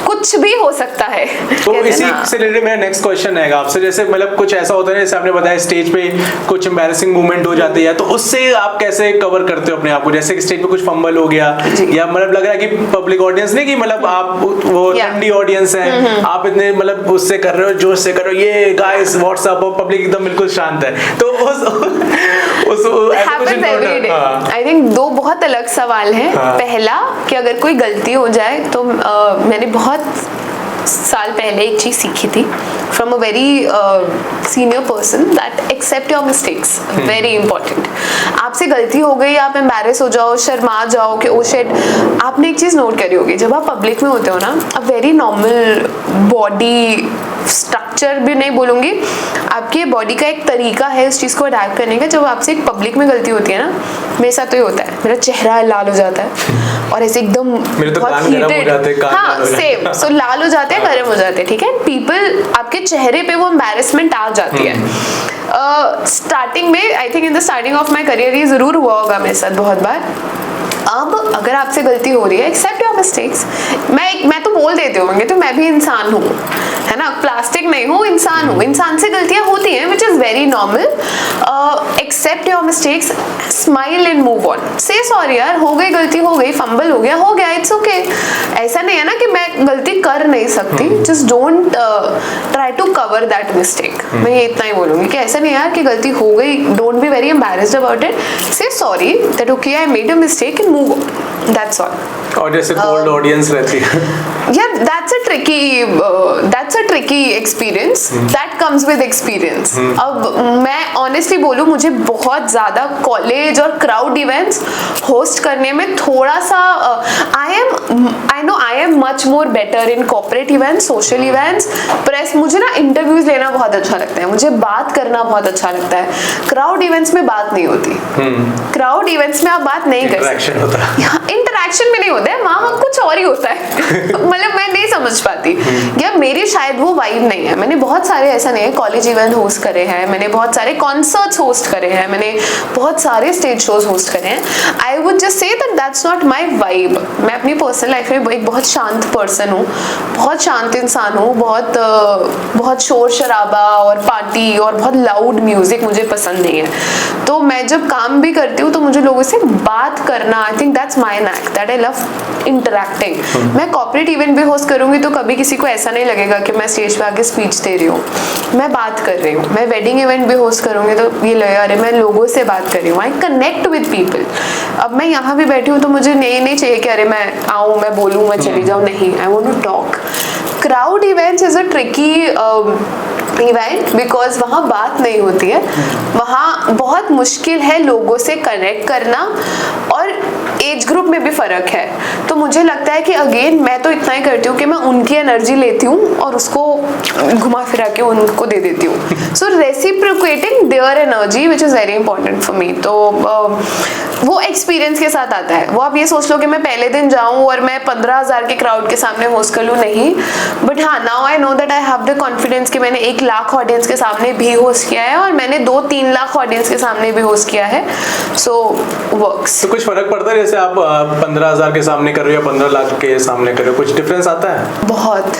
कुछ कुछ भी हो सकता है। तो इसी से रिलेटेड मेरा नेक्स्ट क्वेश्चन है आपसे, जैसे मतलब कुछ ऐसा होता है ना, जैसे आपने बताया स्टेज पे कुछ एम्बैरेसिंग मूवमेंट हो जाती है, तो उससे आप कैसे कवर करते हो अपने आप को? जैसे कि स्टेज पे कुछ फंबल हो गया, या मतलब लग रहा है कि पब्लिक ऑडियंस नहीं, कि मतलब आप वो ठंडी ऑडियंस है, आप इतने मतलब उससे कर रहे हो, जोश से कर रहे हो, ये गाइस व्हाट्सएप, और पब्लिक एकदम बिल्कुल शांत है, तो आई थिंक दो बहुत अलग सवाल हैं। पहला कि अगर कोई गलती हो जाए तो मैंने बहुत साल पहले एक चीज सीखी थी from a very senior person, that accept your mistakes, very important. आपसे गलती हो गई, आप एम्बैरेस हो जाओ, शर्मा जाओ कि ओ शिट, आपने एक चीज नोट करी होगी, जब आप पब्लिक में होते हो ना, a very normal body structure भी नहीं बोलूंगी, आपकी बॉडी का एक तरीका है उस चीज को अडैप्ट करने का। जब आपसे एक पब्लिक में गलती होती है ना, मेरे साथ तो ये होता है, मेरा चेहरा लाल हो जाता है और ऐसे एकदम बहुत हीटेड, हाँ सेम, सो लाल हो जाते हैं, गर्म हो जाते हैं, ठीक है। पीपल आपके चेहरे पे वो एम्बैरेसमेंट आ जाती है। स्टार्टिंग में, I think in the starting of my career ये जरूर हुआ होगा मेरे साथ बहुत बार। अब अगर आपसे गलती हो रही है, एक्सेप्ट योर मिस्टेक्स। मैं तो बोल देती हूँ तो मैं भी इंसान हूँ, है ना, प्लास्टिक नहीं हूँ, इंसान हूँ, इंसान से गलतियां होती हैं, which is very normal. Accept your mistakes, smile and move on, say sorry यार, हो गई गलती, हो गई, फंबल हो गया, इट्स ओके। ऐसा नहीं है ना कि मैं गलती कर नहीं सकती, just don't try to cover that mistake. मैं ये इतना ही बोलूंगी कि ऐसा नहीं यार कि गलती हो गई, don't be very embarrassed about it, say sorry that okay I made a mistake and move on, that's all. और जैसे कोल्ड ऑडियंस रहती है, yeah, that's a tricky experience that comes with experience। अब मैं honestly बोलूँ, मुझे बहुत ज़्यादा कॉलेज और क्राउड इवेंट्स होस्ट करने में थोड़ा सा I am much more better in corporate events, social events, press. मुझे ना इंटरव्यूज लेना बहुत अच्छा लगता है, मुझे बात करना बहुत अच्छा लगता है। क्राउड इवेंट्स में बात नहीं होती, क्राउड इवेंट्स में आप बात नहीं कर सकते, इंटरेक्शन में नहीं होता है, वहाँ कुछ और ही होता है। मतलब मैं नहीं समझ पाती, या मेरी शायद वो वाइब नहीं है। मैंने बहुत सारे, ऐसा नहीं है, कॉलेज इवेंट होस्ट करे हैं, मैंने बहुत सारे कॉन्सर्ट्स होस्ट करे हैं, मैंने बहुत सारे स्टेज शोज होस्ट करे हैं। आई would just say that that's not my vibe. मैं अपनी पर्सनल लाइफ में एक बहुत शांत पर्सन हूँ, बहुत शांत इंसान हूँ, बहुत शोर शराबा और पार्टी और बहुत लाउड म्यूजिक मुझे पसंद नहीं है। तो मैं जब काम भी करती हूँ तो मुझे लोगों से बात करना, I think that's my knack, that I love interacting. मैं कॉर्पोरेट इवेंट भी होस्ट करूंगी तो कभी किसी को ऐसा नहीं लगेगा कि मैं स्टेज पे आके स्पीच दे रही हूँ, मैं बात कर रही हूँ। मैं वेडिंग इवेंट भी होस्ट करूंगी तो ये लगेगा अरे मैं लोगों से बात कर रही हूँ, आई कनेक्ट विद पीपल। अब मैं यहाँ भी बैठी हूँ तो मुझे नहीं चाहिए कि अरे मैं आऊँ, मैं बोलूँ, मैं चली जाऊँ, नहीं, I want to talk. Crowd events is a tricky event because वहाँ बात नहीं होती है, वहाँ बहुत मुश्किल है लोगों से कनेक्ट करना, और एज ग्रुप में भी फर्क है। तो मुझे लगता है कि अगेन मैं तो इतना ही करती हूँ कि मैं उनकी एनर्जी लेती हूँ और उसको घुमा फिरा के उनको दे देती हूँ। So reciprocating their energy which is very important for me. तो वो एक्सपीरियंस के साथ आता है। वो आप ये सोच लो कि मैं पहले दिन जाऊँ और मैं 15,000 के क्राउड के सामने होस्ट कर लूँ, नहीं। बट हाँ, now I know that I have the confidence कि मैंने 1 लाख ऑडियंस के सामने भी होस्ट किया है और मैंने 2-3 लाख ऑडियंस के सामने भी होस्ट किया है। सो वर्क्स। तो कुछ फर्क पड़ता है, जैसे आप 15,000 के सामने कर रहे हो या 15 लाख के सामने कर रहे हो, कुछ डिफरेंस आता है? बहुत।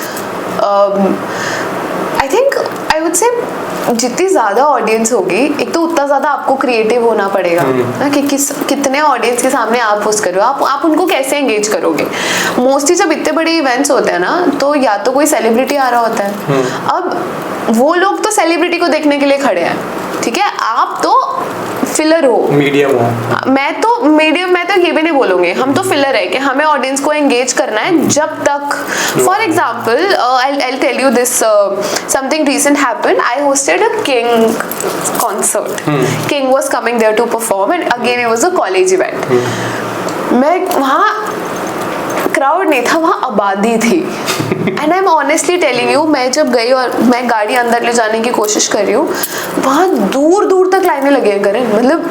आई थिंक आई वुड से जितनी ज़्यादा ऑडियंस होगी, एक तो उतना ज़्यादा आपको क्रिएटिव होना पड़ेगा ना, कि कितने ऑडियंस के सामने आप होस्ट कर रहे हो, आप उनको कैसे एंगेज करोगे। मोस्टली जब इतने बड़े इवेंट्स होते हैं ना, तो या तो कोई सेलिब्रिटी आ रहा होता है, अब वो लोग तो सेलिब्रिटी को देखने के लिए खड़े हैं, ठीक है, आप तो फिलर हो, मीडियम हो। मैं तो ये भी नहीं बोलूंगी, हम तो फिलर है कि हमें ऑडियंस को एंगेज करना है जब तक। For example I tell you this something recent happened. I hosted a King concert. King was coming there to perform and again it was a college event. मैं वहाँ क्राउड नहीं था, वहाँ आबादी थी। And I am honestly telling you, मैं जब गई और मैं गाड़ी अंदर ले जाने की कोशिश कर रही हूँ, वहाँ दूर दूर तक लाइनें लगे हैं, करें मतलब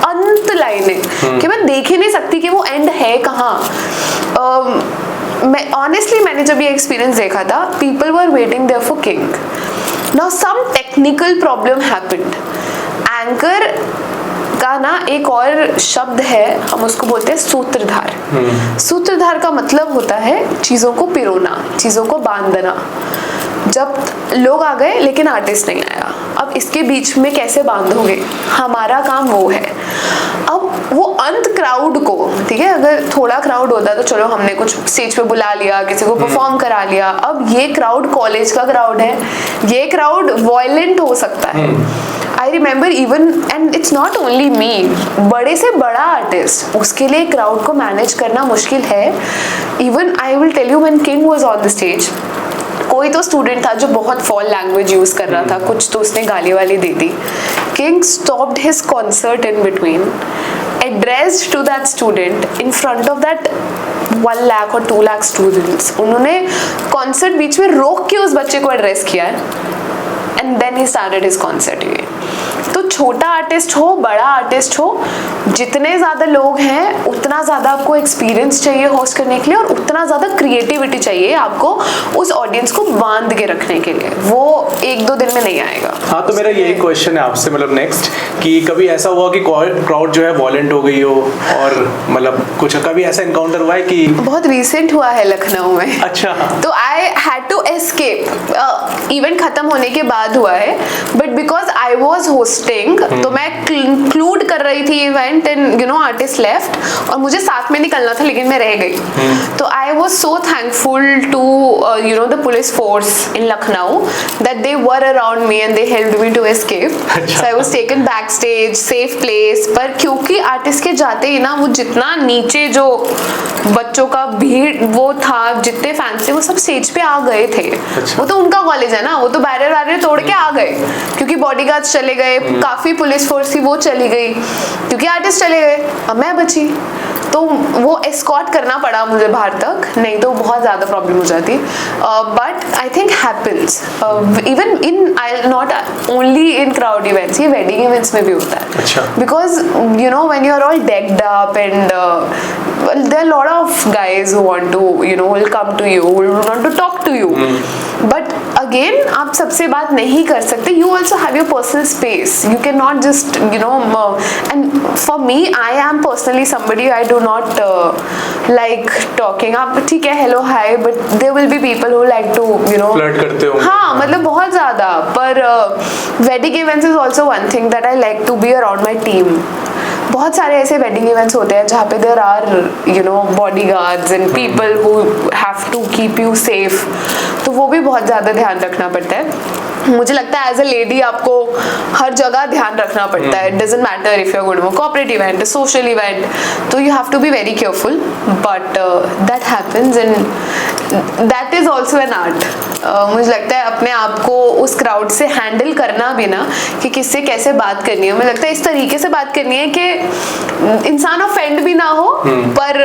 अंत लाइनें कि मैं देख ही नहीं सकती कि वो एंड है कहाँ। मैं ऑनेस्टली मैंने जब ये एक्सपीरियंस देखा था, people were waiting there for King. Now some technical problem happened. Anchor का ना एक और शब्द है, हम उसको बोलते हैं सूत्रधार। सूत्रधार का मतलब होता है चीज़ों को पिरोना, चीज़ों को बांधना। जब लोग आ गए लेकिन आर्टिस्ट नहीं आया, अब इसके बीच में कैसे बांधोगे, हमारा काम वो है। अब वो अंत क्राउड को, ठीक है, अगर थोड़ा क्राउड होता तो चलो हमने कुछ स्टेज पे बुला लिया, किसी को परफॉर्म करा लिया। अब ये क्राउड कॉलेज का क्राउड है, ये क्राउड वॉयलेंट हो सकता है। I remember even, and it's not only me, बड़े से बड़ा आर्टिस्ट, उसके लिए क्राउड को मैनेज करना मुश्किल है। Even I will tell you, when King was on the stage, कोई तो स्टूडेंट था जो बहुत फॉल लैंग्वेज यूज कर रहा था, कुछ तो उसने गाली वाली दे दी। King stopped his concert in between, addressed to that student in front of that 1 lakh और 2 लाख स्टूडेंट्स। उन्होंने कॉन्सर्ट बीच में रोक के उस बच्चे को एड्रेस किया है, and then he started his concert again. तो छोटा आर्टिस्ट हो, बड़ा आर्टिस्ट हो, जितने ज़्यादा लोग हैं उतना ज़्यादा आपको एक्सपीरियंस चाहिए होस्ट करने के लिए, और उतना ज़्यादा क्रिएटिविटी चाहिए आपको उस ऑडियंस को बांध के रखने के लिए। वो 1-2 दिन में नहीं आएगा। हाँ, तो मेरा यही क्वेश्चन है आपसे, मतलब नेक्स्ट, कि कभी ऐसा हुआ कि क्राउड जो है वॉयलेंट हो गई हो, और मतलब कुछ कभी ऐसा इनकाउंटर हुआ है कि? बहुत रिसेंट हुआ है लखनऊ में। अच्छा। तो I had to escape, event खत्म होने के बाद हुआ है, but because I was hosting, तो मैं इंक्लूड कर रही थी event, and you know artist left, और मुझे साथ में निकलना था लेकिन मैं रह गई। तो I was so thankful to you know the police force in Lucknow that they were around me and they helped me to escape. So I was taken back stage, safe place. पर क्योंकि आर्टिस्ट के जाते ही ना, वो जितना नीचे जो बच्चों का भीड़ वो था, जितने फैंस थे वो सब स्टेज पे आ गए थे। वो तो उनका कॉलेज है ना, वो तो बैरियर तोड़ के आ गए, क्योंकि बॉडीगार्ड्स चले गए, काफी पुलिस फोर्स थी वो चली गई, क्योंकि आर्टिस्ट चले गए, अब मैं बची। तो वो एस्कॉर्ट करना पड़ा मुझे बाहर तक, नहीं तो बहुत ज़्यादा प्रॉब्लम हो जाती। But I think happens even in, not only in crowd events, ये वेडिंग इवेंट्स में भी होता है। अच्छा। Because you know when you are all decked up and there are a lot of guys who want to, you know, will come to you, will want to talk to you. But again, आप सबसे बात नहीं कर सकते. You also have your personal space. You cannot just, you know, and for me, I am personally somebody, I do not like talking. आप ठीक है, hello, hi, but there will be people who like to, you know, flirt करते हो. हाँ, मतलब बहुत ज़्यादा. पर wedding events is also one thing that I like to be around my team. बहुत सारे ऐसे वेडिंग इवेंट्स होते हैं जहाँ पे there are you know bodyguards and people who have to keep you safe, तो वो भी बहुत ज़्यादा ध्यान रखना पड़ता है. मुझे लगता है एज अ लेडी आपको हर जगह ध्यान रखना पड़ता है. It doesn't matter if you are going to corporate event, social event, तो you have to be very careful. But that happens and that is also an art. मुझे लगता है अपने आप को उस क्राउड से हैंडल करना भी ना, कि किससे कैसे बात करनी है. मुझे लगता है इस तरीके से बात करनी है कि इंसान ऑफेंड भी ना हो, पर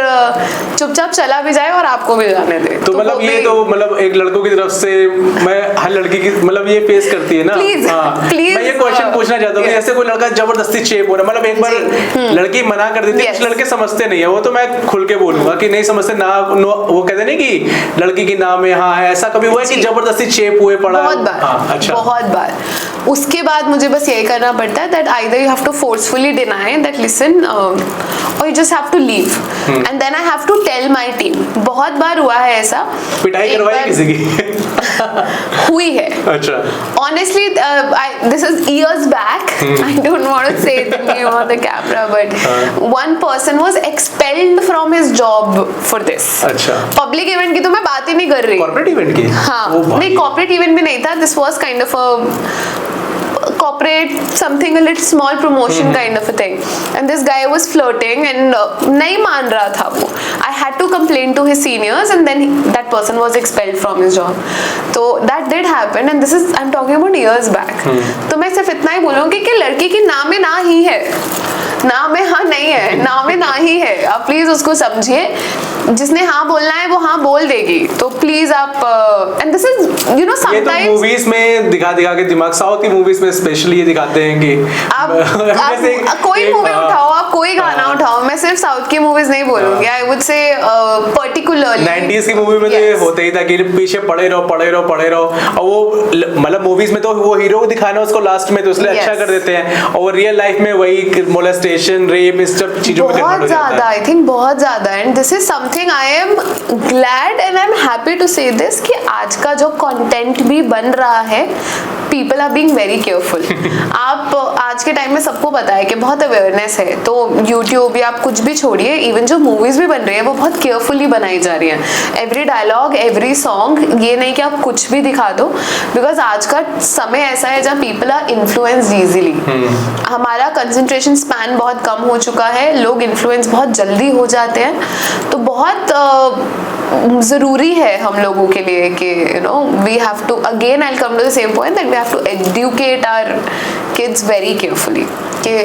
चुपचाप चला भी जाए और आपको भी जाने दे. तो मतलब ये तो मतलब एक लड़कों की तरफ से मैं हर लड़की की मतलब ये फेस करती है ना. प्लीज प्लीज मैं ये क्वेश्चन पूछना चाहता हूँ कि जैसे कोई लड़का जबरदस्ती चेप हो रहा है, मतलब एक बार लड़की मना कर देती है, कुछ लड़के समझते नहीं है, वो तो मैं खुल के बोलूंगा कि नहीं समझते ना, वो कहते नहीं कि लड़की की नाम में हाँ है, ऐसा कभी हुआ है कि जबरदस्ती चेप हुए पड़ा? बहुत बार. हाँ, अच्छा. बहुत बार. उसके बाद मुझे बस यही करना पड़ता है that either you have to forcefully deny that listen और you just have to leave, and then I have to tell my team. बहुत बार हुआ है ऐसा. पिटाई करवाई किसी की? हुई है. अच्छा. Honestly, this is years back. I don't want to say the name on the camera, but one person was expelled from his job for this. अच्छा. Public event की तो मैं बात ही नहीं कर रही. Corporate event की? हाँ. नहीं, corporate event भी नहीं था. This was kind of a corporate something, a little small promotion kind of a thing, and this guy was flirting and नहीं मान रहा था वो. I had to complain to his seniors and then that person was expelled from his job. So that did happen and this is, I'm talking about years back. तो मैं सिर्फ इतना ही बोलूँगी कि लड़की की ना में ना ही है, ना में हाँ नहीं है, ना में ना ही है. आप प्लीज उसको समझिए. जिसने हाँ बोलना है वो हाँ बोल देगी, तो प्लीज आप and this is you know ये तो समटाइम्स मूवीज में दिखा के दिमाग, साउथ की मूवीज में स्पेशली ये दिखाते हैं कि आप जैसे कोई मूवी उठाओ, आप कोई गाना उठाओ, मैं सिर्फ साउथ की मूवीज नहीं बोलूंगी, आई वुड से पर्टिकुलरली 90s की मूवी में तो ये होता ही था कि पीछे पड़े रहो और वो मतलब मूवीज में तो वो हीरो को दिखाना उसको लास्ट में तो इसलिए अच्छा कर देते हैं, और वो रियल लाइफ में वही मोलेस्टेशन, रेप, इस सब चीजों में बहुत ज्यादा, आई थिंक बहुत ज्यादा, and this is something I am glad and I am happy to say this कि आज का जो कंटेंट भी बन रहा है, people are being very careful. आप आज के टाइम में सबको पता है कि बहुत अवेयरनेस है, तो यूट्यूब या आप कुछ भी छोड़िए, इवन जो मूवीज भी बन रही है वो बहुत केयरफुली बनाई जा रही है। एवरी डायलॉग, एवरी सॉन्ग, ये नहीं कि आप कुछ भी दिखा दो, बिकॉज आज का समय ऐसा है जहाँ पीपल आर इन्फ्लुएंस्ड इजीली। हमारा कंसंट्रेशन स्पैन बहुत कम हो चुका है, लोग इन्फ्लुएंस बहुत जल्दी हो जाते हैं, तो बहुत ज़रूरी है हम लोगों के लिए कि you know we have to, again I will come to the same point, that we have to educate our kids very carefully कि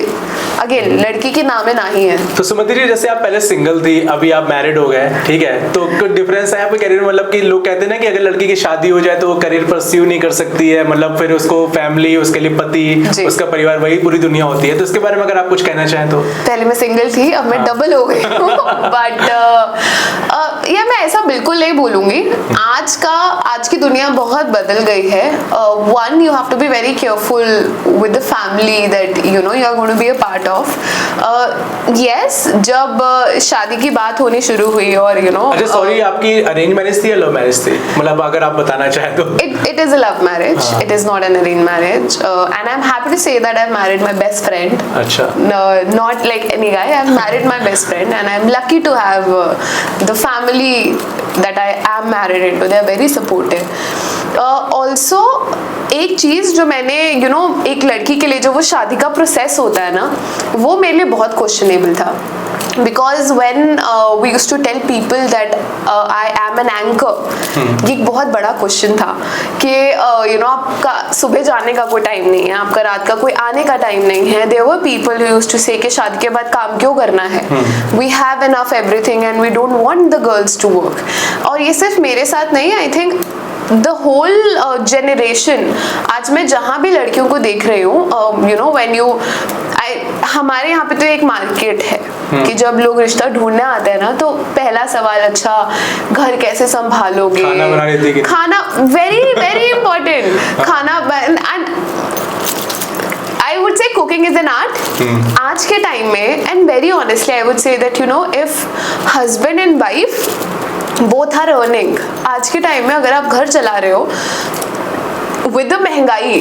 अगेन लड़की के नामे ना ही है। तो सुमति जी, जैसे आप पहले सिंगल थी, अभी आप मैरिड हो गए, ठीक है, तो कुछ डिफरेंस है आपके करियर में? मतलब कि लोग कहते हैं ना कि अगर लड़की की शादी हो जाए तो वो करियर परस्यू नहीं कर सकती है, मतलब फिर उसको फैमिली, उसके लिए पति, उसका परिवार, वही पूरी दुनिया होती है, तो इसके बारे में अगर आप कुछ कहना चाहें तो। पहले मैं सिंगल थी, अब मैं डबल हो गई हूँ, बट या मैं ऐसा बिल्कुल नहीं बोलूंगी। आज की दुनिया बहुत बदल गई है। One, you have to be very careful with the family that you know you are going to be a part of. Yes, जब शादी की बात होनी शुरू हुई और यू नो, अच्छा सॉरी, आपकी अरेंज मैरिज थी या लव मैरिज थी? मतलब अगर आप बताना चाहें तो। It is a love marriage. It is not an arranged marriage, and I'm happy to say that I've married my best friend. अच्छा. Not like any guy. I've married my best friend, and I'm lucky to have the family that I am married into. They are very supportive. Also, एक चीज़ जो मैंने you know एक लड़की के लिए जो वो शादी का प्रोसेस होता है ना, वो मेरे लिए बहुत क्वेश्चनेबल था। Because when we used to tell people that I am an anchor, ये एक बहुत बड़ा क्वेश्चन था कि you know आपका सुबह जाने का कोई टाइम नहीं है, आपका रात का कोई आने का टाइम नहीं है। There were people who used to say कि शादी के बाद काम क्यों करना है? We have enough everything and we don't want the girls to work. और ये सिर्फ मेरे साथ नहीं, I think the whole generation, आज मैं जहाँ भी लड़कियों को देख रही हूँ, यू नो व्हेन यू, हमारे यहाँ पे तो एक मार्केट है कि जब लोग रिश्ता ढूंढने आते हैं ना, तो पहला सवाल, अच्छा घर कैसे संभालोगे, खाना बना लेती है, खाना वेरी वेरी इंपॉर्टेंट, खाना, and I would say cooking is an art. आज के टाइम में, and very honestly I would say that you know if husband and wife both are earning, आज के टाइम में अगर आप घर चला रहे हो with the महंगाई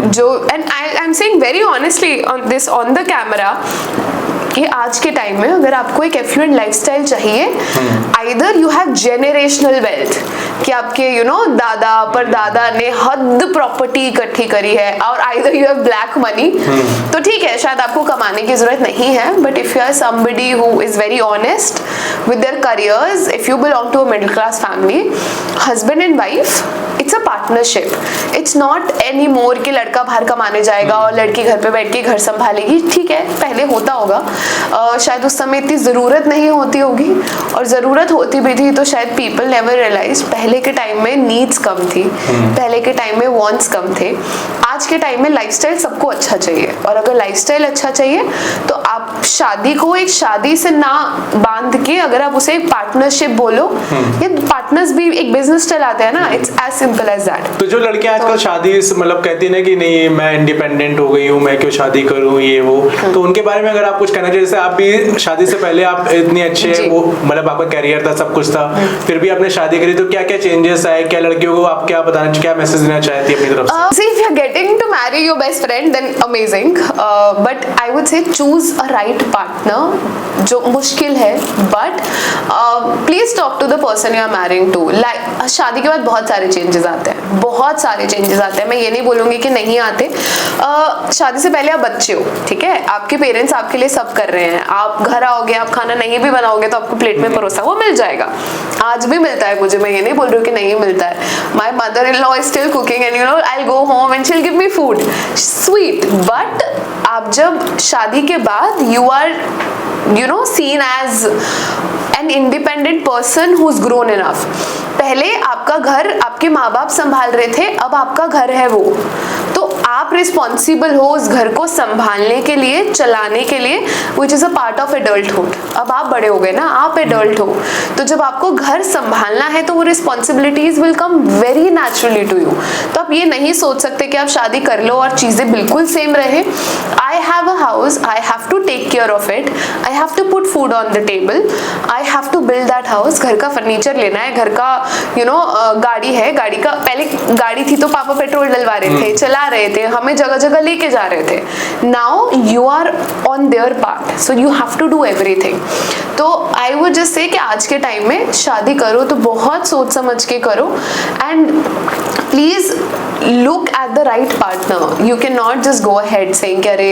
जो, and I'm saying very honestly on this on the camera, कि आज के टाइम में अगर आपको एक एफ्लुएंट लाइफस्टाइल चाहिए, either you have generational wealth, कि आपके यू नो दादा परदादा ने हद प्रॉपर्टी इकट्ठी करी है, और either you have black money, तो ठीक है शायद आपको कमाने की जरूरत नहीं है, but if you are somebody who is very honest with their careers, if you belong to a middle class family, husband and wife, it's a partnership, it's not any more कि लड़का बाहर कमाने जाएगा और लड़की घर पे बैठ के घर संभालेगी। ठीक है, पहले होता होगा, शायद उस समय इतनी ज़रूरत नहीं होती होगी, और ज़रूरत होती भी थी तो शायद पीपल नेवर रियलाइज। पहले के टाइम में नीड्स कम थी, पहले के टाइम में वॉन्ट्स कम थे। आज के टाइम में लाइफस्टाइल सबको अच्छा चाहिए, और अगर लाइफस्टाइल अच्छा चाहिए तो आप शादी को एक शादी से ना बांध के, अगर आप उसे एक पार्टनरशिप बोलो, या पार्टनर्स भी एक बिजनेस चलाते हैं ना, it's as simple as that. तो जो लड़कियां आजकल शादी मतलब कहती है ना कि नहीं मैं इंडिपेंडेंट हो गई हूँ, मैं क्यों शादी करूँ, ये वो, तो उनके बारे में अगर आप कुछ कहना चाहिए, जैसे आप भी शादी से पहले आप इतनी अच्छे, वो मतलब आपका कैरियर था, सब कुछ था, फिर भी आपने शादी करी, तो क्या क्या चेंजेस आए, क्या लड़कियों को आप क्या बताना, क्या मैसेज देना चाहती है अपनी तरफ से? See, if you're getting to marry your best friend, then amazing. But I would say choose a right partner, जो मुश्किल है, but please talk to the person you are marrying to. Like शादी के बाद बहुत सारे चेंजेस आते हैं, बहुत सारे चेंजेस आते हैं, मैं ये नहीं बोलूँगी कि नहीं आते। शादी से पहले आप बच्चे हो, ठीक है, आपके पेरेंट्स आपके लिए सब कर रहे हैं, आप घर आओगे, आप खाना नहीं भी बनाओगे तो आपको प्लेट में परोसा वो मिल जाएगा। आज भी मिलता है मुझे, मैं ये नहीं बोल रही हूँ कि नहीं मिलता है। My mother in law is still cooking and you know I go home and she will give me food sweet, but आप जब शादी के बाद you are you know seen as an independent person who is grown enough. पहले आपका घर आपके माँ बाप संभाल रहे थे, अब आपका घर है वो, तो आप रिस्पॉन्सिबल हो उस घर को संभालने के लिए, चलाने के लिए, which is a part of adulthood. अब आप बड़े हो गए ना, आप एडल्ट हो, तो जब आपको घर संभालना है तो वो responsibilities will come very naturally to you. तो आप ये नहीं सोच सकते कि आप शादी कर लो और चीजें बिल्कुल सेम रहे। I have a house, I have to take care of it, I have to put food on the table, I have to build that house. घर का फर्नीचर लेना है, घर का गाड़ी है, गाड़ी का पहले गाड़ी थी तो पापा पेट्रोल डलवा रहे थे, चला रहे थे, हमें जगह जगह लेके जा रहे थे। Now you are on their part, so you have to do everything. तो आई वुड जस्ट से कि आज के टाइम में शादी करो तो बहुत सोच समझ के करो, and please look at the right partner. You cannot just go ahead saying कि अरे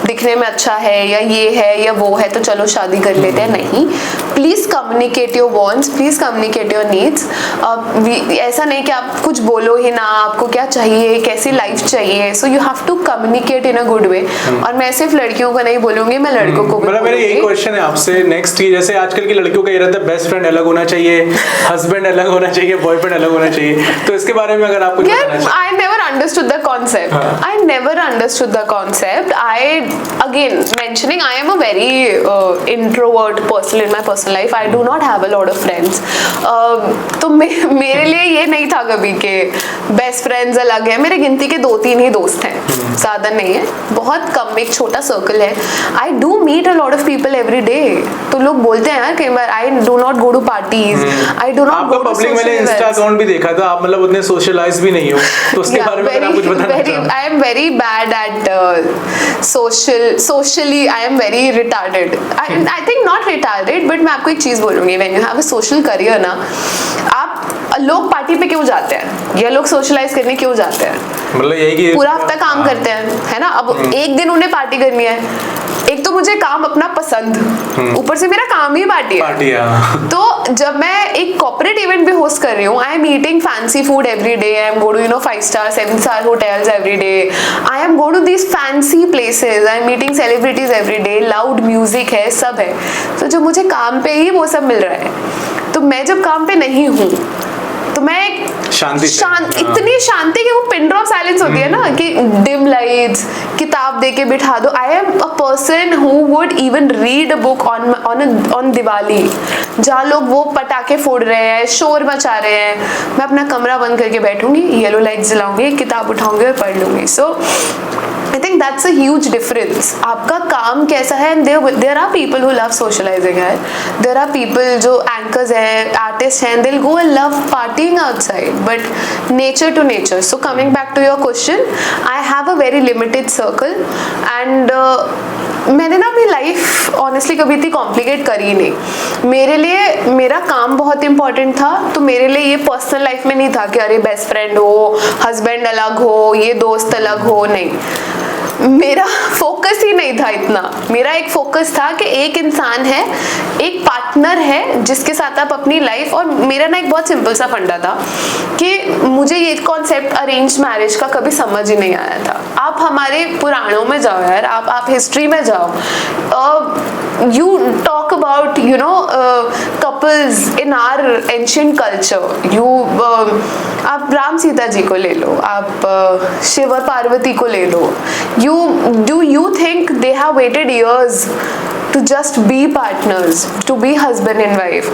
दिखने में अच्छा है या ये है या वो है तो चलो शादी कर लेते हैं। नहीं, please communicate your wants, please communicate your needs. ऐसा नहीं कि आप कुछ बोलो ही ना, आपको क्या चाहिए, कैसी लाइफ चाहिए, so you have to communicate in a good way. और मैं सिर्फ लड़कियों को नहीं बोलूंगी, मैं लड़कों को भी मतलब मेरा यही क्वेश्चन है आपसे नेक्स्ट की, जैसे आजकल की लड़कियों का ये रहता है बेस्ट फ्रेंड अलग होना चाहिए, हस्बैंड अलग होना चाहिए, बॉयफ्रेंड अलग होना चाहिए, तो इसके बारे में अगर आपको I never understood the concept. I never understood the concept. Again mentioning, I am a very introvert person in my personal life. I do not have a lot of friends. तो मेरे लिए ये नहीं था कभी के बेस्ट फ्रेंड्स अलग है। मेरे गिनती के 2-3 ही दोस्त हैं, ज्यादा नहीं है, बहुत कम, एक छोटा सर्कल है। I do meet a lot of people every day. तो लोग बोलते हैं यार कई बार I do not go to parties. I do not go to public social मैंने इंस्टा अकाउंट भी देखा था, आप मतलब उतने सोशलाइज भी नहीं हो, तो उसके बारे में अगर आप कुछ बताना चाहें। I am very bad at socially I am very retarded. I think not retarded, but मैं आपको एक चीज बोलूंगी, when you have a social career ना, लोग पार्टी पे क्यों जाते हैं या लोग सोशलाइज करने क्यों जाते हैं? मतलब यही कि पूरा हफ्ता काम करते हैं, है ना। अब एक दिन उन्हें पार्टी करनी है, एक तो मुझे काम अपना पसंद, ऊपर से मेरा काम ही पार्टी है। तो जब मैं एक कॉर्पोरेट इवेंट भी होस्ट कर रही हूँ, I am eating fancy food every day, I am go to 5-star 7-star hotels every day, I am go to these fancy places, I am meeting celebrities every day, loud music है, सब है। तो जब मुझे काम पे ही वो सब मिल रहा है, तो मैं जब काम पे नहीं हूँ तो मैं एक इतनी शांति की वो पिन ड्रॉप साइलेंस होती है ना, कि डिम लाइट्स, किताब दे के बिठा दो। I am a person who would even read a book on Diwali, जहाँ लोग वो पटाखे फोड़ रहे हैं, शोर मचा रहे हैं, मैं अपना कमरा बंद करके बैठूंगी, येलो लाइट जलाऊंगी, किताब उठाऊंगी और पढ़ लूंगी। सो I think that's a huge difference. आपका काम कैसा है? And there are people who love socializing है. There are people जो anchors हैं, artists हैं, they'll go and love partying outside. But nature to nature. So coming back to your question, I have a very limited circle and मैंने ना अपनी life honestly कभी इतनी complicate करी नहीं। मेरे लिए मेरा काम बहुत इंपॉर्टेंट था, तो मेरे लिए ये पर्सनल लाइफ में नहीं था कि अरे बेस्ट फ्रेंड हो, हस्बैंड अलग हो, ये दोस्त अलग हो, नहीं। मेरा फोकस ही नहीं था इतना। मेरा एक फोकस था कि एक इंसान है, एक पार्टनर है जिसके साथ आप अपनी लाइफ, और मेरा ना एक बहुत सिंपल सा फंडा था कि मुझे ये कॉन्सेप्ट अरेंज मैरिज का कभी समझ ही नहीं आया था। आप हमारे पुराणों में जाओ यार, आप हिस्ट्री में जाओ, you talk about couples in our ancient culture. आप राम सीता जी को ले लो, आप शिव और पार्वती को ले लो। Do you think they have waited years to just be partners, to be husband and wife?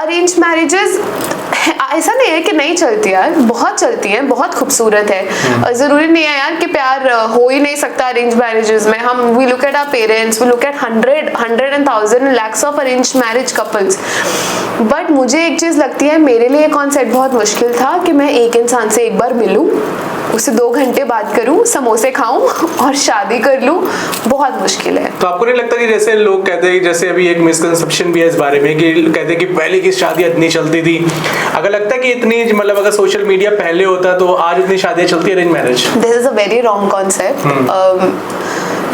Arranged marriages ऐसा नहीं है कि नहीं चलती यार, बहुत चलती हैं, बहुत खूबसूरत है। जरूरी नहीं है यार कि प्यार हो ही नहीं सकता अरेंज मैरिजेस में। हम we look at our parents, we look at 100 and 1000 lakhs of arrange marriage couples. बट मुझे एक चीज लगती है, मेरे लिए कॉन्सेप्ट बहुत मुश्किल था कि मैं एक इंसान से एक बार मिलूं, उससे 2 घंटे बात करूं, समोसे खाऊं और शादी कर लूं, बहुत मुश्किल है। तो आपको नहीं लगता कि जैसे लोग कहते हैं, जैसे अभी एक मिसकंसेप्शन भी है इस बारे में कि कहते हैं कि पहले की शादी इतनी चलती थी, अगर लगता है कि इतनी मतलब अगर सोशल मीडिया पहले होता तो आज इतनी शादियां चलती arrange marriage? This is a very wrong concept.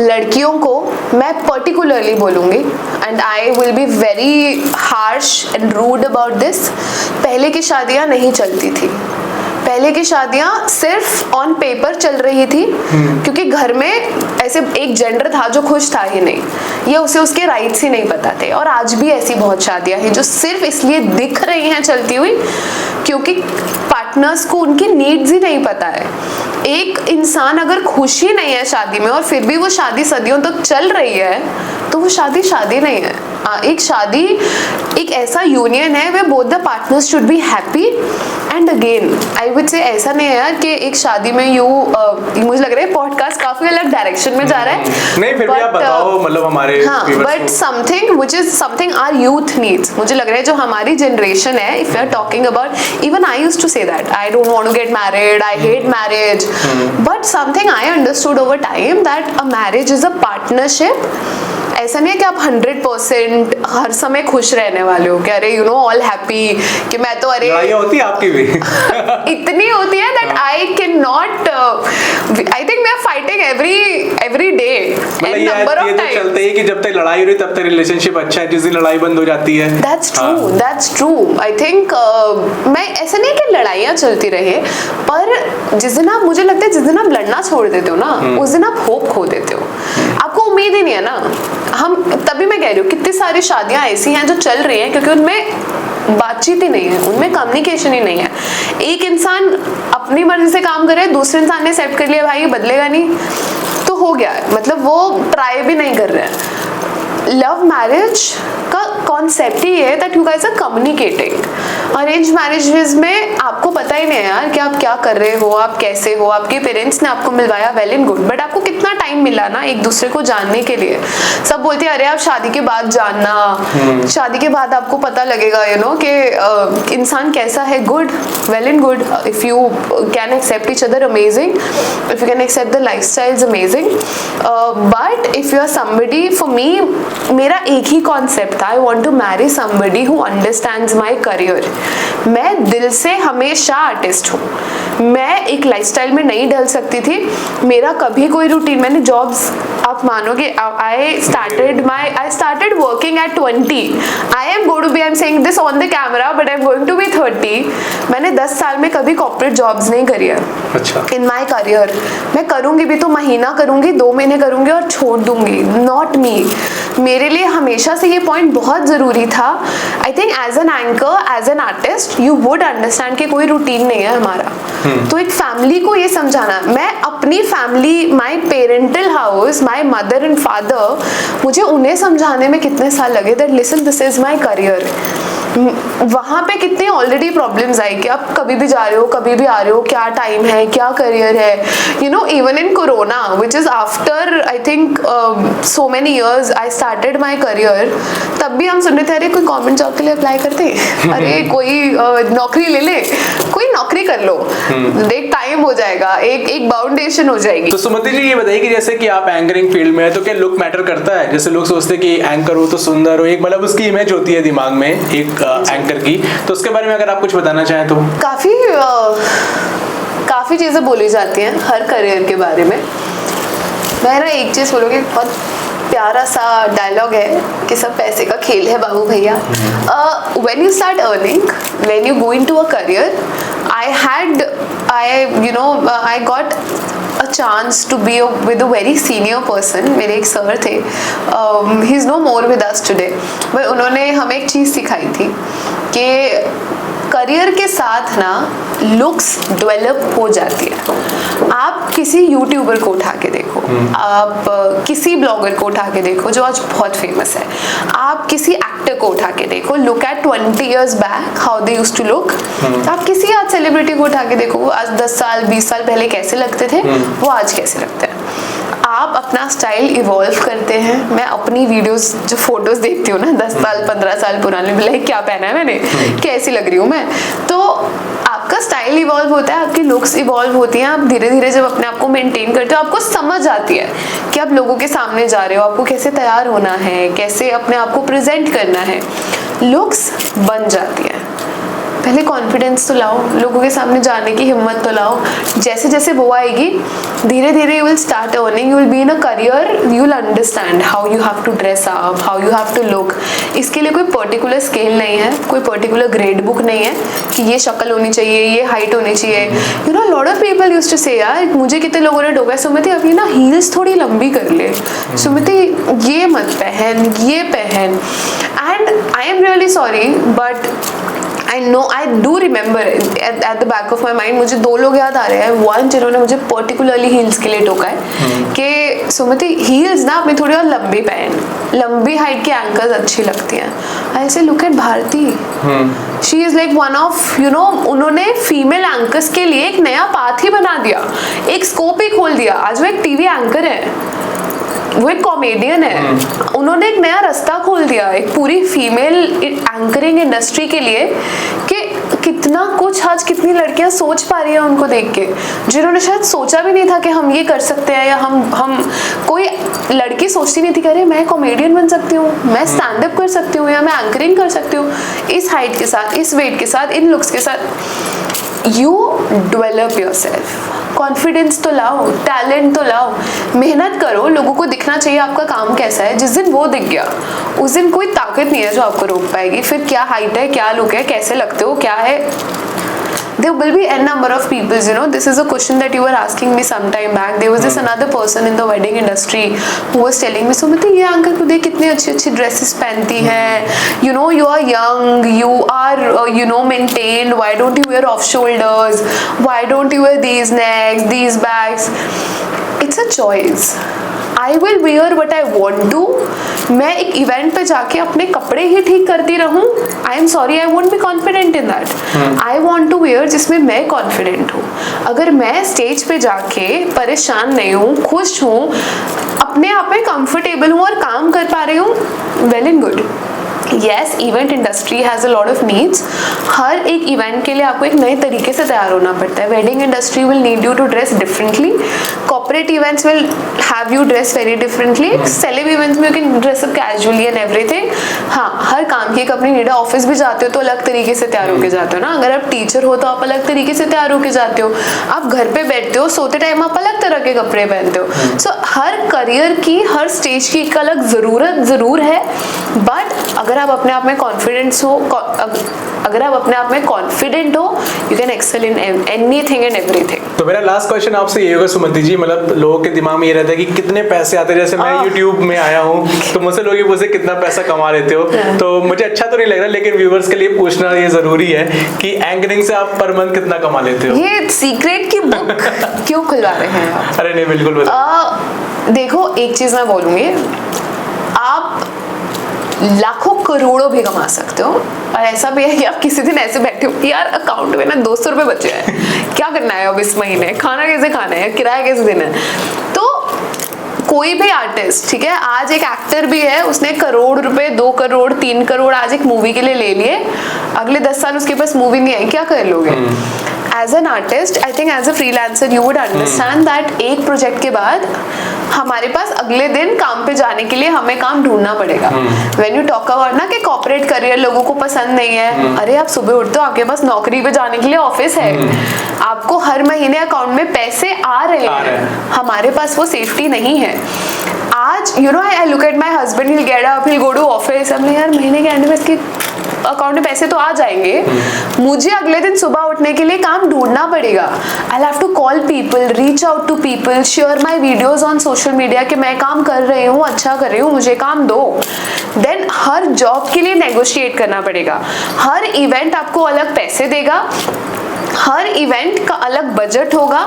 लड़कियों को मैं पर्टिकुलरली बोलूंगी, and I will be very harsh and rude about this, पहले की शादियां नहीं चलती थी। पहले की शादियां सिर्फ ऑन पेपर चल रही थी क्योंकि घर में ऐसे एक जेंडर था जो खुश था ही नहीं, या उसे उसके राइट्स ही नहीं पता थे। और आज भी ऐसी बहुत शादियां हैं जो सिर्फ इसलिए दिख रही हैं चलती हुई क्योंकि पार्टनर्स को उनकी नीड्स ही नहीं पता है। एक इंसान अगर खुश ही नहीं है शादी में और फिर भी वो शादी सदियों तक चल रही है तो वो शादी शादी नहीं है। एक शादी एक ऐसा यूनियन है way both the partners should be happy. And again I would say ऐसा नहीं है यार कि एक शादी में मुझे लग रहा है पॉडकास्ट काफी अलग डायरेक्शन में जा रहा है। नहीं फिर भी आप बताओ मतलब हमारे हाँ, but something which is something our youth needs. मुझे लग रहा है जो हमारी जनरेशन है, if you are talking about, even I used to say that I don't want to get married, I hate marriage, but something I understood over time that a marriage is a partnership. ऐसा नहीं है कि आप 100% हर समय खुश रहने वाले हो कि अरे यू नो ऑल हैप्पी कि मैं तो अरे लड़ाइयाँ होती है आपकी भी इतनी होती है that I can not, I think we are fighting every day मतलब ये तो चलते ही कि जब तक लड़ाई हो रही तब तक रिलेशनशिप अच्छा है, जिस दिन लड़ाई बंद हो जाती है। That's true I think. मैं ऐसा नहीं कि लड़ाइयाँ चलती रहे, पर जिस दिन आप, मुझे लगता है जिस दिन आप लड़ना छोड़ देते हो ना उस दिन आप होप खो देते हो। आपको उम्मीद ही नहीं है ना। हम तभी मैं कह रही हूँ कितनी सारी शादियां ऐसी हैं जो चल रही हैं क्योंकि उनमें बातचीत ही नहीं है, उनमें कम्युनिकेशन ही नहीं है। एक इंसान अपनी मर्जी से काम करे, दूसरे इंसान ने एक्सेप्ट कर लिया भाई ये बदलेगा नहीं तो हो गया, मतलब वो ट्राई भी नहीं कर रहे हैं। लव मैरिज का कॉन्सेप्ट ही है that you guys are communicating. Arrange marriages में आपको पता ही नहीं है यार कि आप क्या कर रहे हो, आप कैसे हो, आपके पेरेंट्स ने आपको मिलवाया वेल एंड गुड, बट आपको कितना टाइम मिला ना एक दूसरे को जानने के लिए। सब बोलते हैं अरे आप शादी के बाद जानना, शादी के बाद आपको पता लगेगा यू नो कि इंसान कैसा है। Good, well and good, if you can accept each other amazing, if you can accept the lifestyles amazing, but if you are somebody, for me मेरा एक ही कॉन्सेप्ट था, I want to marry somebody who understands my career. मैं दिल से हमेशा artist हूँ, मैं एक लाइफस्टाइल में नहीं ढल सकती थी। मेरा कभी कोई रूटीन, मैंने जॉब्स, आप मानोगे I started working at 20। I am going to be, I am saying this on the camera but I am going to be 30। मैंने 10 साल में कभी कॉर्पोरेट जॉब्स नहीं करी है। अच्छा। इन माई करियर मैं करूंगी भी तो महीना करूंगी, 2 महीने करूंगी और छोड़ दूंगी। Not me. मेरे लिए हमेशा से ये पॉइंट बहुत ज़रूरी था। I think as an anchor, as an artist you would understand कि कोई रूटीन नहीं है हमारा। तो एक फैमिली को ये समझाना, मैं अपनी family, my parental house, my mother and father, मुझे उन्हें समझाने में कितने साल लगे that listen this is my career. वहाँ पे कितनी ऑलरेडी प्रॉब्लम्स आई कि आप कभी भी जा रहे हो, कभी भी आ रहे हो, क्या टाइम है, क्या करियर है, you know. Even in corona which is after I think so many years I started my career, तब भी हम सुन रहे थे अरे कोई गवर्नमेंट जॉब के लिए अप्लाई करते, अरे कोई नौकरी ले ले, कोई नौकरी कर लो, एक टाइम हो जाएगा, एक बाउंडेशन हो जाएगी। तो सुमति जी ये बताइए कि जैसे कि आप एंकरिंग फील्ड में है तो क्या लुक मैटर करता है? जैसे लोग सोचते हैं कि एंकर हो तो सुंदर हो, एक मतलब उसकी इमेज होती है दिमाग में एक एंकर की, तो उसके बारे में अगर आप कुछ बताना चाहें तो। काफी चीजें बोली जाती हैं हर करियर के बारे में। मैं ना एक चीज बोलूँगी, बहुत प्यारा सा डायलॉग है कि सब पैसे का खेल है बाबू भैया। When you start earning, when you go into a career, I got a chance to be with a very senior person. मेरे एक सर थे, he is no more with us today, but उन्होंने हमें एक चीज़ सिखाई थी कि करियर के साथ ना लुक्स डेवलप हो जाती है। आप किसी यूट्यूबर को उठा के देखो, आप किसी ब्लॉगर को उठा के देखो जो आज बहुत फेमस है, आप किसी एक्टर को उठा के देखो, look at 20 years back how they used to look. आप किसी आज सेलिब्रिटी को उठा के देखो, आज 10 साल 20 साल पहले कैसे लगते थे, वो आज कैसे लगते हैं। आप अपना स्टाइल इवॉल्व करते हैं। मैं अपनी वीडियोस जो फोटोज देखती हूँ ना 10 साल 15 साल पुराने, लाइक क्या पहना है मैंने, कैसी लग रही हूँ मैं, तो आपका स्टाइल इवॉल्व होता है, आपकी लुक्स इवॉल्व होती हैं। आप धीरे धीरे जब अपने आप को मेंटेन करते हो, आपको समझ आती है कि आप लोगों के सामने जा रहे हो, आपको कैसे तैयार होना है, कैसे अपने आप को प्रेजेंट करना है, लुक्स बन जाती है। पहले कॉन्फिडेंस तो लाओ, लोगों के सामने जाने की हिम्मत तो लाओ। जैसे जैसे वो आएगी धीरे धीरे you will start earning, you will be in a career, you will understand how you have to dress up, how you have to look. इसके लिए कोई पर्टिकुलर स्केल नहीं है, कोई पर्टिकुलर ग्रेड बुक नहीं है कि ये शक्ल होनी चाहिए, ये हाइट होनी चाहिए। You know lot of people used to say, यार मुझे कितने लोगों ने टोका, सुमिति अभी ना हील्स थोड़ी लंबी कर ले, सुमिति ये मत पहन, ये पहन। And I am really sorry but I know, I do remember at the back of my mind, मुझे 2 लोग याद आ रहे हैं। वन जिन्होंने मुझे पर्टिकुलरली हील्स के लिए टोका है कि सुमिति हील्स ना अपनी थोड़ी और लंबी पहन, लंबी हाइट की एंकल्स अच्छी लगती हैं। I say look at Bharti, she is like one of you know, उन्होंने फीमेल एंकर्स के लिए एक नया पाथ ही बना दिया, एक स्कोप ही खोल दिया। आज वो एक टीवी एंकर है, वो एक कॉमेडियन है, उन्होंने एक नया रास्ता खोल दिया एक पूरी फीमेल एंकरिंग इंडस्ट्री के लिए कि कितना कुछ आज कितनी लड़कियां सोच पा रही है उनको देख के, जिन्होंने शायद सोचा भी नहीं था कि हम ये कर सकते हैं, या हम कोई लड़की सोचती नहीं थी कि अरे मैं कॉमेडियन बन सकती हूँ, मैं स्टैंड अप कर सकती हूँ, या मैं एंकरिंग कर सकती हूँ इस हाइट के साथ, इस वेट के साथ, इन लुक्स के साथ। यू डेवलप योरसेल्फ, कॉन्फिडेंस तो लाओ, टैलेंट तो लाओ, मेहनत करो, लोगों को दिखना चाहिए आपका काम कैसा है। जिस दिन वो दिख गया उस दिन कोई ताकत नहीं है जो आपको रोक पाएगी। फिर क्या हाइट है, क्या लुक है, कैसे लगते हो, क्या है, there will be n number of people, you know, this is a question that you were asking me some time back. There was this another person in the wedding industry who was telling me, Sumiti, ये uncle को देख कितनी अच्छी अच्छी dresses पहनती हैं, you know, you are young, you are you know maintained, why don't you wear off shoulders, why don't you wear these necks, these bags? It's a choice. I will wear what I want to. मैं एक event पे जाके अपने कपड़े ही ठीक करती रहूं, I am sorry, I won't be confident in that. I want to wear जिसमें मैं कॉन्फिडेंट हूँ। अगर मैं स्टेज पे जाके परेशान नहीं हूँ, खुश हूँ, अपने आप में कंफर्टेबल हूँ और काम कर पा रही हूँ, well and good. Yes, event industry has a lot of needs. हर एक इवेंट के लिए आपको एक नए तरीके से तैयार होना पड़ता है। Wedding industry will need you to dress differently, corporate events will have you dress very differently, celeb events में you can dress up casually and everything. हाँ, हर काम की एक अपनी नीड है। ऑफिस भी जाते हो तो अलग तरीके से तैयार होके जाते हो ना, अगर आप टीचर हो तो आप अलग तरीके से तैयार होके जाते हो, आप घर पे बैठते हो, सोते टाइम आप अलग तरह के कपड़े पहनते हो। सो हर करियर की, हर स्टेज की एक अलग ज़रूरत ज़रूर है, बट अगर आप अपने आप में कॉन्फिडेंस हो, अगर आप अपने आप में कॉन्फिडेंट हो, you can excel in anything and everything. तो मेरा लास्ट क्वेश्चन आपसे ये होगा सुमति जी, मतलब लोगों के दिमाग में ये रहता है कि कितने पैसे आते हैं, जैसे मैं YouTube में आया हूँ तो मुझसे लोग ये पूछते कितना पैसा कमा लेते हो, तो मुझे अच्छा तो नहीं लग रहा, लेकिन व्यूअर्स के लिए पूछना ये जरूरी है कि एंकरिंग से आप पर मंथ कितना कमा लेते हो? ये सीक्रेट की बुक क्यों खुलवा रहे हैं आप? अरे नहीं, बिल्कुल देखो, एक चीज मैं बोलूंगी, आप लाखों करोड़ों भी कमा सकते हो, और ऐसा भी है कि आप किसी दिन ऐसे बैठे हो यार अकाउंट में ना 200 रुपए बचे हैं, क्या करना है अब इस महीने, खाना कैसे खाना है, किराया कैसे देना है। तो कोई भी आर्टिस्ट, ठीक है, आज एक एक्टर भी है, उसने 1 करोड़ रुपए, 2 करोड़, 3 करोड़ आज एक मूवी के लिए ले लिए, अगले 10 साल उसके पास मूवी नहीं आई, क्या कर लोगे? As an artist, I think as a freelancer you would understand that एक प्रोजेक्ट के बाद हमारे पास अगले दिन काम पे जाने के लिए हमें काम ढूंढना पड़ेगा। व्हेन यू टॉक अबाउट ना कि कॉर्पोरेट करियर लोगों को पसंद नहीं है, अरे आप सुबह उठते हो, आपके पास नौकरी पे जाने के लिए ऑफिस है, आपको हर महीने अकाउंट में पैसे आ रहे हैं, हमारे पास वो सेफ्टी नहीं है। आज you know I look at my husband, he will get up, he will go to office, हमने यार महीने के एंड में इसके अकाउंट में पैसे तो आ जाएंगे, मुझे अगले दिन सुबह उठने के लिए काम ढूंढना पड़ेगा। I have to call people, reach out to people, share my videos on social media कि मैं काम कर रही हूँ, अच्छा कर रही हूँ, मुझे काम दो। देन हर जॉब के लिए नेगोशिएट करना पड़ेगा, हर इवेंट आपको अलग पैसे देगा, हर इवेंट का अलग बजट होगा,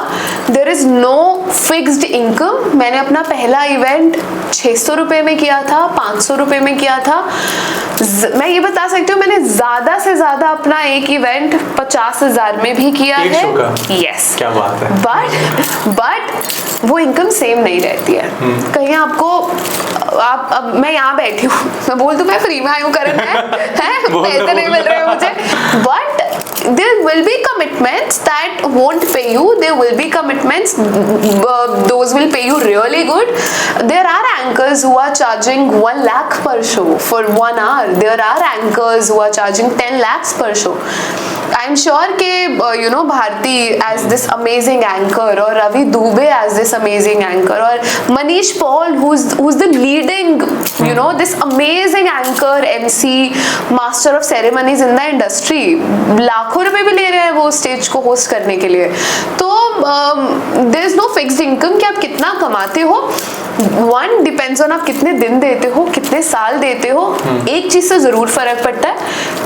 there is no fixed income. मैंने अपना पहला इवेंट 600 रुपए में किया था, 500 रुपए में किया था, मैं ये बता सकती हूँ मैंने ज्यादा से ज्यादा अपना एक इवेंट 50,000 में भी किया है। यस, क्या बात है। बट वो इनकम सेम नहीं रहती है। कहीं आपको आप अब मैं यहाँ बैठी हूँ, मैं बोल दूं मैं फ्री में आई हूँ करना है पैसे नहीं मिल रहे हैं मुझे, but there will be commitments that won't pay you. There will be commitments, those will pay you really good. There are anchors who are charging 1 lakh per show for 1 hour. There are anchors who are charging 10 lakhs per show. I'm sure कि Bharti as this amazing anchor, or Ravi Dubey as this amazing anchor, or Manish Paul who's the leading this amazing anchor, MC, master of ceremonies in the industry, लाखों रुपए भी ले रहे हैं वो stage को host करने के लिए. तो there is no fixed income कि आप कितना कमाते हो. One depends on आप कितने दिन देते हो, कितने साल देते हो. एक चीज से जरूर फर्क पड़ता है,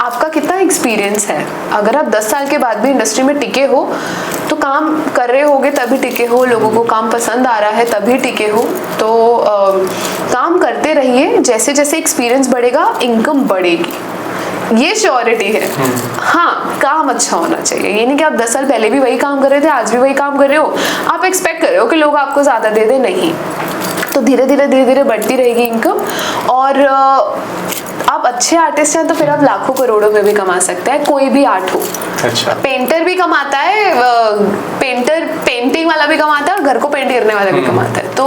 आपका कितना एक्सपीरियंस है. अगर आप 10 साल के बाद भी इंडस्ट्री में टिके हो तो काम कर रहे होगे तभी टिके हो, लोगों को काम पसंद आ रहा है तभी टिके हो. तो काम करते रहिए, जैसे जैसे एक्सपीरियंस बढ़ेगा इनकम बढ़ेगी, ये श्योरिटी है. हाँ, काम अच्छा होना चाहिए. ये नहीं कि आप 10 साल पहले भी वही काम कर रहे थे, आज भी वही काम कर रहे हो, आप एक्सपेक्ट कर रहे हो कि लोग आपको ज्यादा दे दे. नहीं, तो धीरे धीरे बढ़ती रहेगी इनकम. और आप अच्छे आर्टिस्ट हैं तो फिर आप लाखों करोड़ों में भी कमा सकते हैं, कोई भी आर्ट हो. अच्छा. पेंटर भी कमाता है, पेंटिंग वाला भी कमाता है, और घर को पेंट करने वाला भी कमाता है. तो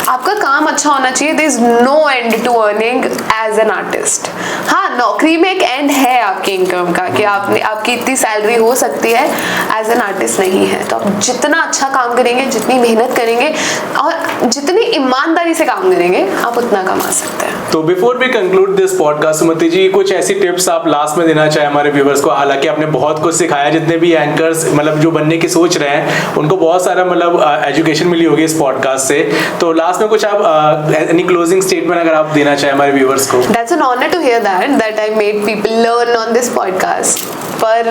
आपका काम अच्छा होना चाहिए. There is no end to earning as an artist. हाँ, नौकरी में एक एंड है आपकी इनकम का कि आपकी इतनी सैलरी हो सकती है, एज एन आर्टिस्ट नहीं है. तो आप जितना अच्छा काम करेंगे, जितनी मेहनत करेंगे और जितनी ईमानदारी से काम करेंगे, आप उतना कमा सकते हैं. तो before we conclude this podcast, Sumati ji कुछ ऐसी टिप्स आप लास्ट में देना चाहे हमारे व्यूवर्स को. हालांकि आपने बहुत कुछ सिखाया, जितने भी एंकर्स मतलब जो बनने की सोच रहे हैं उनको बहुत सारा मतलब एजुकेशन मिली होगी इस पॉडकास्ट से. तो लास्ट में कुछ आप एनी क्लोजिंग स्टेटमेंट अगर आप देना चाहे हमारे व्यूवर्स को. That's an honor to hear that I made people learn on this podcast. पर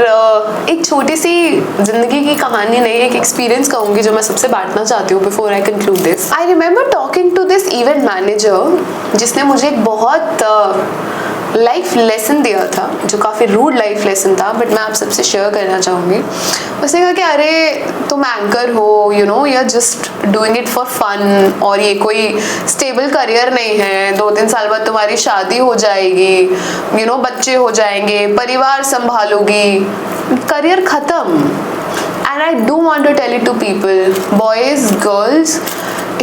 एक छोटी सी जिंदगी की कहानी नहीं, एक एक्सपीरियंस कहूँगी जो मैं सबसे बांटना चाहती हूँ before I conclude this. I remember talking to this event manager जिसने मुझे एक बहुत लाइफ लेसन दिया था, जो काफ़ी रूड लाइफ लेसन था, बट मैं आप सबसे शेयर करना चाहूँगी. उसने कहा कि अरे तुम एंकर हो, you are just doing it for fun, और ये कोई स्टेबल करियर नहीं है. 2-3 साल बाद तुम्हारी शादी हो जाएगी, बच्चे हो जाएंगे, परिवार संभालोगी, करियर खत्म. And I do want to tell it to people, boys, girls,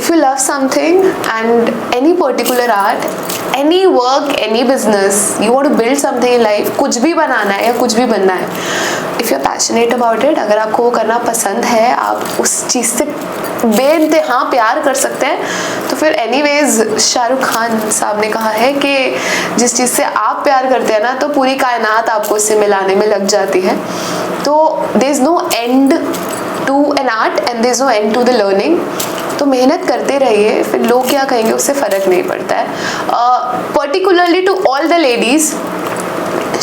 if you love something and any particular art, any work, any business, you want to build something in life, कुछ भी बनाना है या कुछ भी बनना है, if you're passionate about it, अगर आपको वो करना पसंद है, आप उस चीज़ से बेइंतहा प्यार कर सकते हैं, तो फिर anyways शाहरुख खान साहब ने कहा है कि जिस चीज़ से आप प्यार करते हैं ना, तो पूरी कायनात आपको उससे मिलाने में लग जाती है. तो there is no end to an art and there is no end to the learning. तो मेहनत करते रहिए, फिर लोग क्या कहेंगे उससे फ़र्क नहीं पड़ता है. Particularly to all the ladies,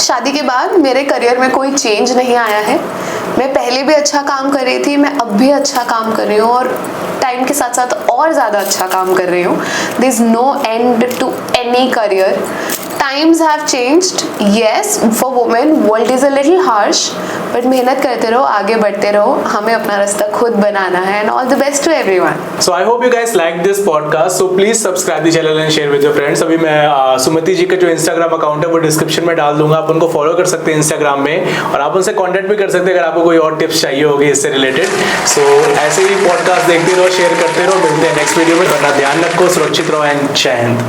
शादी के बाद मेरे करियर में कोई चेंज नहीं आया है. मैं पहले भी अच्छा काम कर रही थी, मैं अब भी अच्छा काम कर रही हूँ, और टाइम के साथ साथ और ज़्यादा अच्छा काम कर रही हूँ. There is no end to any career. Times have changed, yes, for women world is a little harsh, but मेहनत करते रहो, आगे बढ़ते रहो, हमें अपना रास्ता खुद बनाना है. And all the best to everyone. So I hope you guys like this podcast. So please subscribe the channel and share with your friends. अभी मैं सुमति जी का जो Instagram अकाउंट है वो डिस्क्रिप्शन में डाल दूंगा, आप उनको फॉलो कर सकते हैं Instagram में, और आप उनसे कॉन्टेक्ट भी कर सकते हैं अगर आपको कोई और टिप्स चाहिए होगी इससे रिलेटेड. सो ऐसे ही पॉडकास्ट देखते रहो, शेयर करते रहो. मिलते हैं नेक्स्ट वीडियो में. अपना ध्यान रखो, सुरक्षित रहो, एंड जय हिंद.